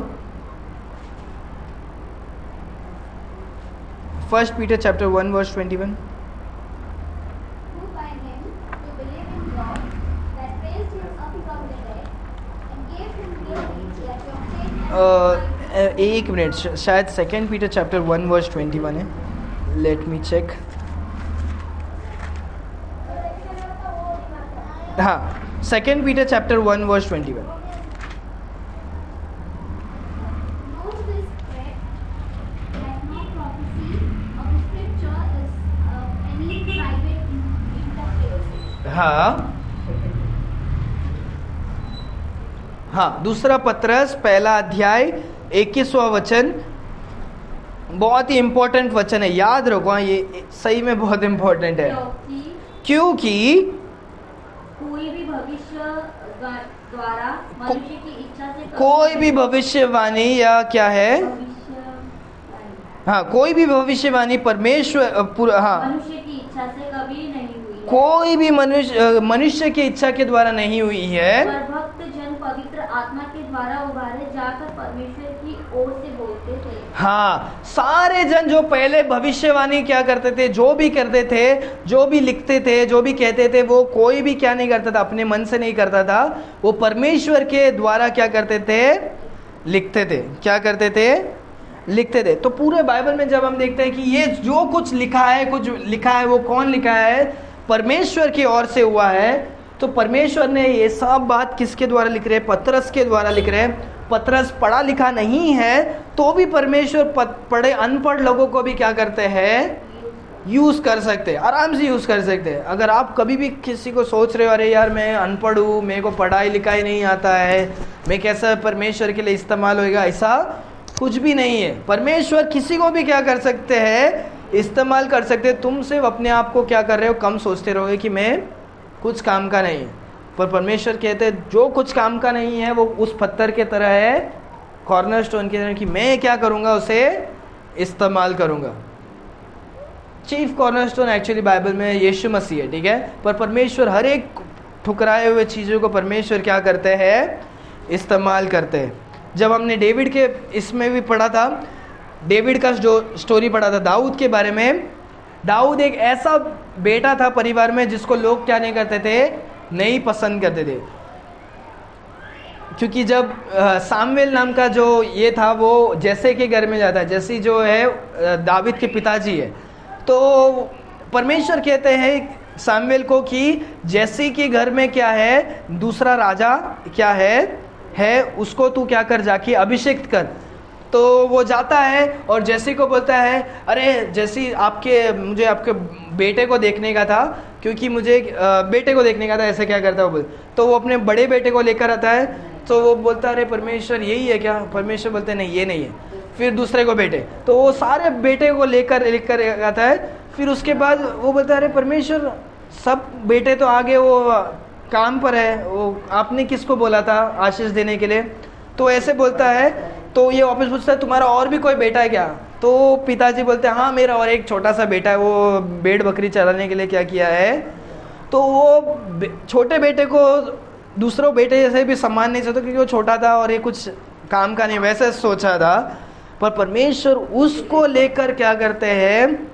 1 पीटर चैप्टर 1 वर्स 21। एक मिनट, शायद 2 पीटर चैप्टर 1 वर्स 21 है। Let me check. हाँ, 2 पीटर चैप्टर 1 वर्स 21। हाँ, दूसरा पतरस 1 अध्याय 21वां वचन, बहुत ही इंपॉर्टेंट वचन है, याद रखो। हाँ, ये सही में बहुत इंपॉर्टेंट है, क्योंकि कोई भी भविष्य द्वारा मनुष्य की इच्छा से, कोई भी भविष्यवाणी या क्या है, हाँ, कोई भी भविष्यवाणी परमेश्वर, हाँ, मनुष्य की इच्छा से कभी नहीं हुई, कोई भी मनुष्य की इच्छा के द्वारा नहीं हुई है, पर भक्त जन पवित्र आत्मा के द्वारा उभारे जाकर परमेश्वर की ओर से बोलते थे। हाँ, सारे जन जो पहले भविष्यवाणी क्या करते थे, जो भी करते थे, जो भी लिखते थे, जो भी कहते थे, वो कोई भी क्या नहीं करता था, अपने मन से नहीं करता था, वो परमेश्वर के द्वारा क्या करते थे, लिखते थे। क्या करते थे, लिखते थे। तो पूरे बाइबल में जब हम देखते हैं कि ये जो कुछ लिखा है वो कौन लिखा है, परमेश्वर की ओर से हुआ है। तो परमेश्वर ने ये सब बात किसके द्वारा लिख रहे हैं, पतरस के द्वारा लिख रहे हैं। पतरस पढ़ा लिखा नहीं है तो भी परमेश्वर पढ़े अनपढ़ लोगों को भी क्या करते हैं, यूज़ कर सकते हैं, आराम से यूज़ कर सकते हैं। अगर आप कभी भी किसी को सोच रहे हो अरे यार मैं अनपढ़ हूँ, मेरे को पढ़ाई लिखाई नहीं आता है, मैं कैसा परमेश्वर के लिए इस्तेमाल होएगा, ऐसा कुछ भी नहीं है। परमेश्वर किसी को भी क्या कर सकते हैं, इस्तेमाल कर सकते हैं। तुम सिर्फ अपने आप को क्या कर रहे हो, कम सोचते रहोगे कि मैं कुछ काम का नहीं है। पर परमेश्वर कहते हैं जो कुछ काम का नहीं है वो उस पत्थर के तरह है, कॉर्नर स्टोन की तरह, कि मैं क्या करूँगा, उसे इस्तेमाल करूँगा। चीफ कॉर्नरस्टोन एक्चुअली बाइबल में यीशु मसीह है, ठीक है। पर परमेश्वर हर एक ठुकराए हुए चीज़ों को परमेश्वर क्या करते हैं, इस्तेमाल करते हैं। जब हमने डेविड के इसमें भी पढ़ा था, डेविड का जो स्टोरी पढ़ा था दाऊद के बारे में, दाऊद एक ऐसा बेटा था परिवार में जिसको लोग क्या नहीं करते थे, नहीं पसंद करते थे। क्योंकि जब सामुएल नाम का जो ये था वो जैसे के घर में जाता है, जैसी जो है दाऊद के पिताजी है, तो परमेश्वर कहते हैं सामुएल को कि जैसे के घर में क्या है, दूसरा राजा क्या है उसको तू क्या कर, जाके अभिषेक कर। तो वो जाता है और जैसी को बोलता है अरे जैसी मुझे आपके बेटे को देखने का था, क्योंकि मुझे बेटे को देखने का था, ऐसे क्या करता है वो। तो वो अपने बड़े बेटे को लेकर आता है, तो वो बोलता है अरे परमेश्वर यही है क्या, परमेश्वर बोलते हैं नहीं ये नहीं है। फिर दूसरे को बेटे, तो वो सारे बेटे को लेकर आता है। फिर उसके बाद वो बोलता है अरे परमेश्वर सब बेटे तो आगे वो काम पर है, वो आपने किसको बोला था आशीष देने के लिए, तो ऐसे बोलता है। तो ये वापस पूछता है तुम्हारा और भी कोई बेटा है क्या, तो पिताजी बोलते हैं हाँ मेरा और एक छोटा सा बेटा है, वो भेड़ बकरी चराने के लिए क्या किया है। तो वो छोटे बेटे को दूसरों बेटे जैसे भी सम्मान नहीं चाहता, क्योंकि वो छोटा था और ये कुछ काम का नहीं, वैसे सोचा था। पर परमेश्वर उसको लेकर क्या करते हैं,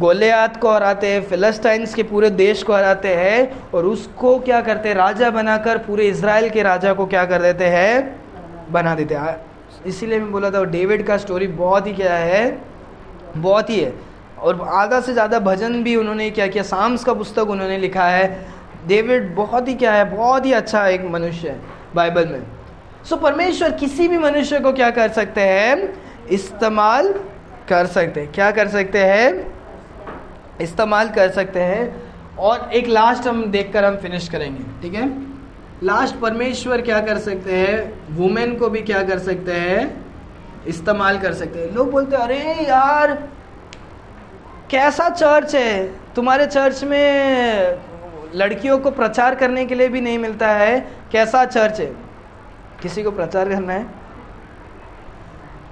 गोलियत को हराते हैं, फिलिस्तीन्स के पूरे देश को हराते हैं, और उसको क्या करते हैं, राजा बनाकर पूरे इज़राइल के राजा को क्या कर देते हैं, बना देते हैं। इसीलिए मैं बोला था डेविड का स्टोरी बहुत ही क्या है, बहुत ही है। और आधा से ज़्यादा भजन भी उन्होंने क्या किया, साम्स का पुस्तक उन्होंने लिखा है। डेविड बहुत ही क्या है, बहुत ही अच्छा एक मनुष्य है बाइबल में। सो परमेश्वर किसी भी मनुष्य को क्या कर सकते हैं, इस्तेमाल कर सकते हैं, क्या कर सकते हैं, इस्तेमाल कर सकते हैं। और एक लास्ट हम देखकर हम फिनिश करेंगे, ठीक है। लास्ट परमेश्वर क्या कर सकते हैं, वुमेन को भी क्या कर सकते हैं, इस्तेमाल कर सकते हैं। लोग बोलते हैं अरे यार कैसा चर्च है, तुम्हारे चर्च में लड़कियों को प्रचार करने के लिए भी नहीं मिलता है, कैसा चर्च है। किसी को प्रचार करना है,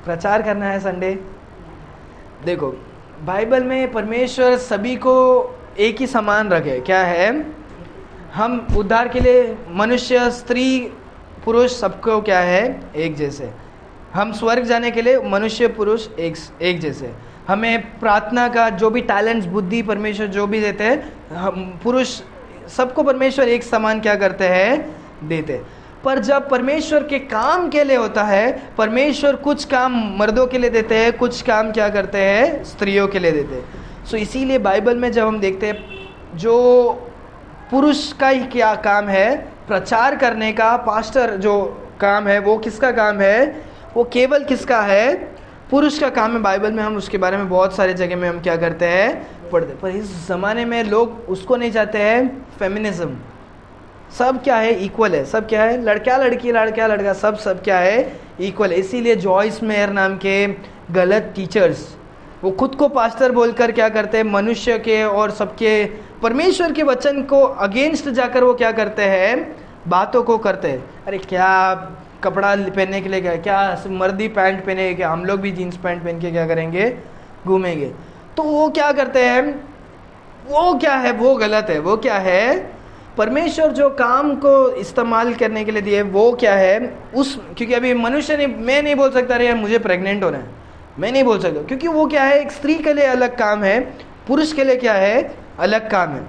प्रचार करना है संडे। देखो बाइबल में परमेश्वर सभी को एक ही समान रखे, क्या है, हम उद्धार के लिए मनुष्य स्त्री पुरुष सबको क्या है, एक जैसे। हम स्वर्ग जाने के लिए मनुष्य पुरुष एक जैसे। हमें प्रार्थना का जो भी टैलेंट्स, बुद्धि परमेश्वर जो भी देते हैं, हम पुरुष सबको परमेश्वर एक समान क्या करते हैं, देते। पर जब परमेश्वर के काम के लिए होता है, परमेश्वर कुछ काम मर्दों के लिए देते हैं, कुछ काम क्या करते हैं, स्त्रियों के लिए देते हैं। सो इसीलिए बाइबल में जब हम देखते हैं जो पुरुष का ही क्या काम है, प्रचार करने का, पास्टर जो काम है वो किसका काम है, वो केवल किसका है, पुरुष का काम है। बाइबल में हम उसके बारे में बहुत सारे जगह में हम क्या करते हैं, पढ़ते। पर इस ज़माने में लोग उसको नहीं चाहते हैं, फेमिनिज्म। सब क्या है, इक्वल है, सब क्या है, लड़का लड़की, लड़का लड़का, सब क्या है, इक्वल है। इसीलिए जॉइस मेयर नाम के गलत टीचर्स वो खुद को पास्टर बोलकर क्या करते हैं, मनुष्य के और सबके परमेश्वर के वचन को अगेंस्ट जाकर वो क्या करते हैं, बातों को करते हैं। अरे क्या कपड़ा पहनने के लिए क्या मर्दी पैंट पहने, क्या हम लोग भी जीन्स पैंट पहन के क्या करेंगे, घूमेंगे। तो वो क्या करते हैं, वो क्या है, वो गलत है। वो क्या है, परमेश्वर जो काम को इस्तेमाल करने के लिए दिए वो क्या है, उस क्योंकि अभी मनुष्य नहीं, मैं नहीं बोल सकता अरे यार मुझे प्रेग्नेंट होना है, मैं नहीं बोल सकता, क्योंकि वो क्या है, एक स्त्री के लिए अलग काम है, पुरुष के लिए क्या है, अलग काम है।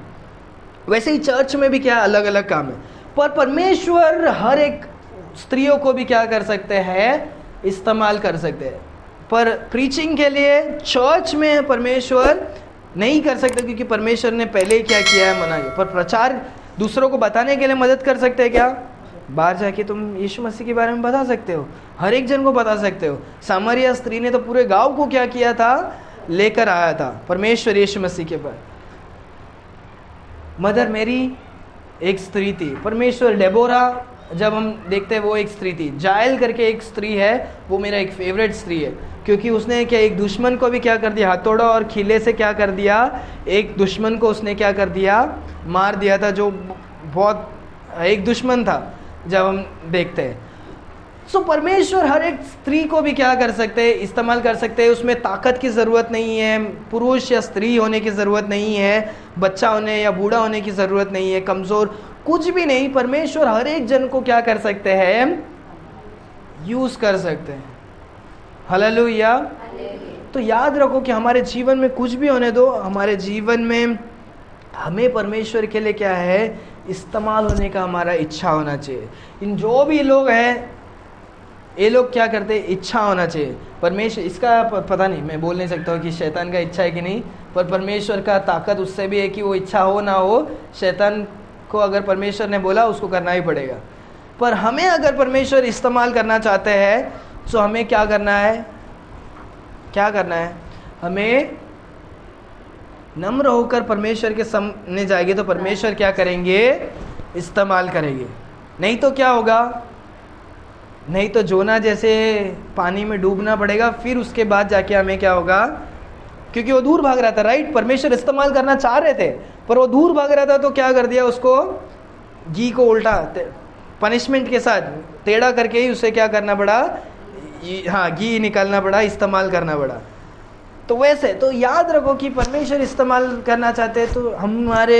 वैसे ही चर्च में भी क्या अलग अलग काम है। पर परमेश्वर हर एक स्त्रियों को भी क्या कर सकते हैं, इस्तेमाल कर सकते हैं। पर प्रीचिंग के लिए चर्च में परमेश्वर नहीं कर सकते, क्योंकि परमेश्वर ने पहले ही क्या किया है, मना किया। पर प्रचार दूसरों को बताने के लिए मदद कर सकते हैं क्या? बाहर जाके तुम यीशु मसीह के बारे में बता सकते हो, हर एक जन को बता सकते हो। सामरिया स्त्री ने तो पूरे गांव को क्या किया था, लेकर आया था परमेश्वर यीशु मसीह के पास। मदर मेरी एक स्त्री थी, परमेश्वर डेबोरा जब हम देखते हैं वो एक स्त्री थी। जायल करके एक स्त्री है, वो मेरा एक फेवरेट स्त्री है, क्योंकि उसने क्या एक दुश्मन को भी क्या कर दिया, हथौड़ा और खीले से क्या कर दिया, एक दुश्मन को उसने क्या कर दिया, मार दिया था, जो बहुत एक दुश्मन था जब हम देखते हैं। सो परमेश्वर हर एक स्त्री को भी क्या कर सकते हैं, इस्तेमाल कर सकते हैं। उसमें ताकत की ज़रूरत नहीं है, पुरुष या स्त्री होने की ज़रूरत नहीं है, बच्चा होने या बूढ़ा होने की ज़रूरत नहीं है, कमज़ोर कुछ भी नहीं। परमेश्वर हर एक जन को क्या कर सकते हैं, यूज़ कर सकते हैं। हालेलुया। तो याद रखो कि हमारे जीवन में कुछ भी होने दो, हमारे जीवन में हमें परमेश्वर के लिए क्या है, इस्तेमाल होने का हमारा इच्छा होना चाहिए। इन जो भी लोग हैं ये लोग क्या करते हैं, इच्छा होना चाहिए। परमेश्वर इसका पता नहीं, मैं बोल नहीं सकता हूँ कि शैतान का इच्छा है कि नहीं, पर परमेश्वर का ताकत उससे भी है कि वो इच्छा हो ना हो, शैतान को अगर परमेश्वर ने बोला उसको करना ही पड़ेगा। पर हमें अगर परमेश्वर इस्तेमाल करना चाहते हैं तो हमें क्या करना है, क्या करना है, हमें नम्र होकर परमेश्वर के सामने जाएंगे तो परमेश्वर क्या करेंगे, इस्तेमाल करेंगे। नहीं तो क्या होगा, नहीं तो जोना जैसे पानी में डूबना पड़ेगा, फिर उसके बाद जाके हमें क्या होगा, क्योंकि वो दूर भाग रहा था, राइट। परमेश्वर इस्तेमाल करना चाह रहे थे पर वो दूर भाग रहा था, तो क्या कर दिया, उसको घी को उल्टा पनिशमेंट के साथ टेढ़ा करके ही उसे क्या करना पड़ा, हाँ घी निकालना पड़ा, इस्तेमाल करना पड़ा। तो वैसे तो याद रखो कि परमेश्वर इस्तेमाल करना चाहते हैं तो हमारे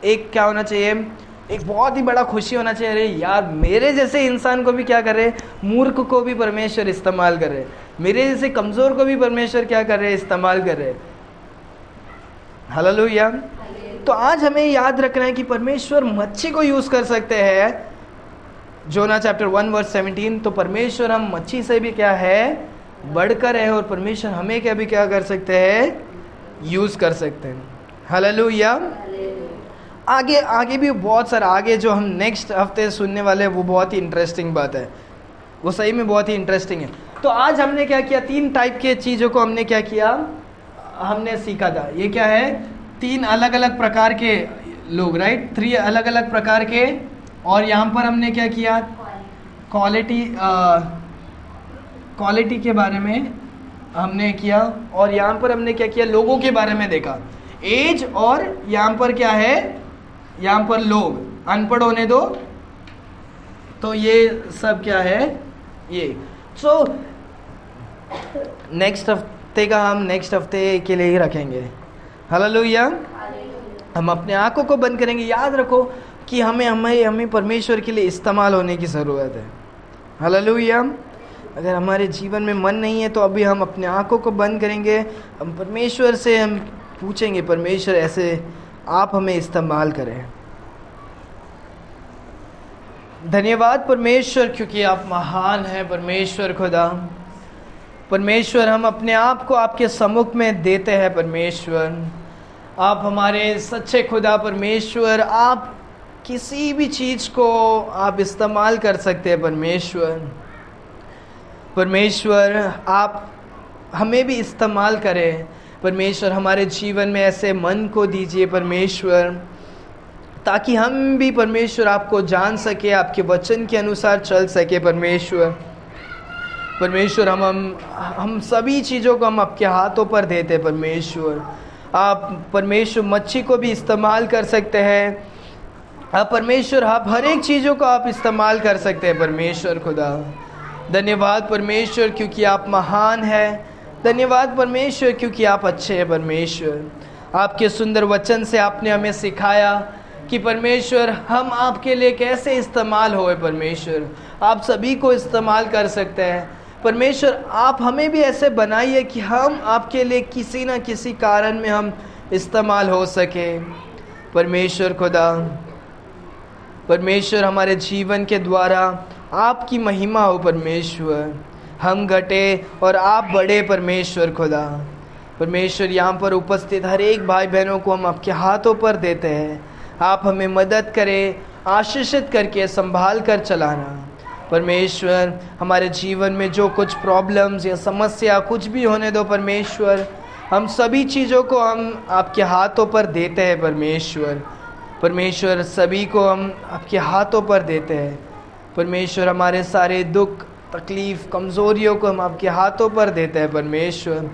एक क्या होना चाहिए, एक बहुत ही बड़ा खुशी होना चाहिए, अरे यार मेरे जैसे इंसान को भी क्या कर रहे, मूर्ख को भी परमेश्वर इस्तेमाल कर रहे, मेरे जैसे कमज़ोर को भी परमेश्वर क्या कर रहे, इस्तेमाल कर रहे। हालेलुया। तो आज हमें याद रखना है कि परमेश्वर मच्छी को यूज़ कर सकते हैं, जोना चैप्टर 1:17। तो परमेश्वर हम मच्छी से भी क्या है, बढ़कर है, और परमेश्वर हमें क्या भी क्या कर सकते हैं, यूज़ कर सकते हैं। हालेलुया। आगे भी बहुत सारा, आगे जो हम नेक्स्ट हफ्ते सुनने वाले हैं वो बहुत ही इंटरेस्टिंग बात है, वो सही में बहुत ही इंटरेस्टिंग है। तो आज हमने क्या किया, 3 टाइप के चीज़ों को हमने क्या किया, हमने सीखा था। ये क्या है, 3 अलग अलग प्रकार के लोग, राइट, 3 अलग अलग प्रकार के। और यहाँ पर हमने क्या किया, क्वालिटी के बारे में हमने किया, और यहाँ पर हमने क्या किया, लोगों के बारे में देखा, एज, और यहाँ पर क्या है, यहाँ पर लोग, अनपढ़ होने दो, तो ये सब क्या है ये। सो नेक्स्ट हफ्ते का हम नेक्स्ट हफ्ते के लिए ही रखेंगे। हालेलुया। हम अपने आंखों को बंद करेंगे। याद रखो कि हमें परमेश्वर के लिए इस्तेमाल होने की ज़रूरत है। हालेलुया। अगर हमारे जीवन में मन नहीं है तो अभी हम अपने आंखों को बंद करेंगे, हम परमेश्वर से हम पूछेंगे, परमेश्वर ऐसे आप हमें इस्तेमाल करें। धन्यवाद परमेश्वर, क्योंकि आप महान हैं परमेश्वर खुदा। परमेश्वर हम अपने आप को आपके सम्मुख में देते हैं परमेश्वर, आप हमारे सच्चे खुदा परमेश्वर, आप किसी भी चीज़ को आप इस्तेमाल कर सकते हैं परमेश्वर, आप हमें भी इस्तेमाल करें परमेश्वर। हमारे जीवन में ऐसे मन को दीजिए परमेश्वर, ताकि हम भी परमेश्वर आपको जान सके, आपके वचन के अनुसार चल सके परमेश्वर। हम सभी चीज़ों को हम आपके हाथों पर देते परमेश्वर। आप परमेश्वर मच्छी को भी इस्तेमाल कर सकते हैं, आप परमेश्वर, आप हर एक चीज़ों को आप इस्तेमाल कर सकते हैं परमेश्वर खुदा। धन्यवाद परमेश्वर, क्योंकि आप महान हैं। धन्यवाद परमेश्वर, क्योंकि आप अच्छे हैं परमेश्वर। आपके सुंदर वचन से आपने हमें सिखाया कि परमेश्वर हम आपके लिए कैसे इस्तेमाल होए परमेश्वर। आप सभी को इस्तेमाल कर सकते हैं परमेश्वर। आप हमें भी ऐसे बनाइए कि हम आपके लिए किसी न किसी कारण में हम इस्तेमाल हो सके परमेश्वर खुदा। परमेश्वर हमारे जीवन के द्वारा आपकी महिमा हो परमेश्वर। हम घटे और आप बढ़े परमेश्वर खुदा। परमेश्वर यहाँ पर उपस्थित हर एक भाई बहनों को हम आपके हाथों पर देते हैं। आप हमें मदद करें, आशीषित करके संभाल कर चलाना। परमेश्वर हमारे जीवन में जो कुछ प्रॉब्लम्स या समस्या कुछ भी होने दो परमेश्वर, हम सभी चीज़ों को हम आपके हाथों पर देते हैं परमेश्वर सभी को हम आपके हाथों पर देते हैं परमेश्वर। हमारे सारे दुख तकलीफ़ कमज़ोरियों को हम आपके हाथों पर देते हैं परमेश्वर।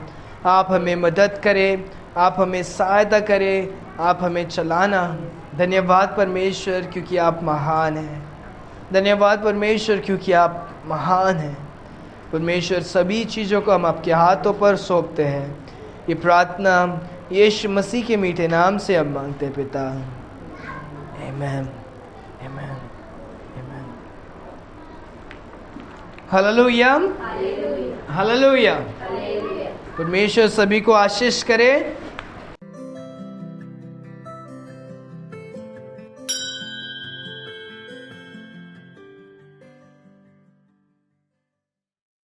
आप हमें मदद करें, आप हमें सहायता करें, आप हमें चलाना। धन्यवाद परमेश्वर क्योंकि आप महान हैं। धन्यवाद परमेश्वर क्योंकि आप महान हैं परमेश्वर। सभी चीज़ों को हम आपके हाथों पर सौंपते हैं। ये प्रार्थना यीशु मसीह के मीठे नाम से हम मांगते हैं पिता। आमीन, आमीन, आमीन। Hallelujah, hallelujah. परमेश्वर सभी को आशीष करे।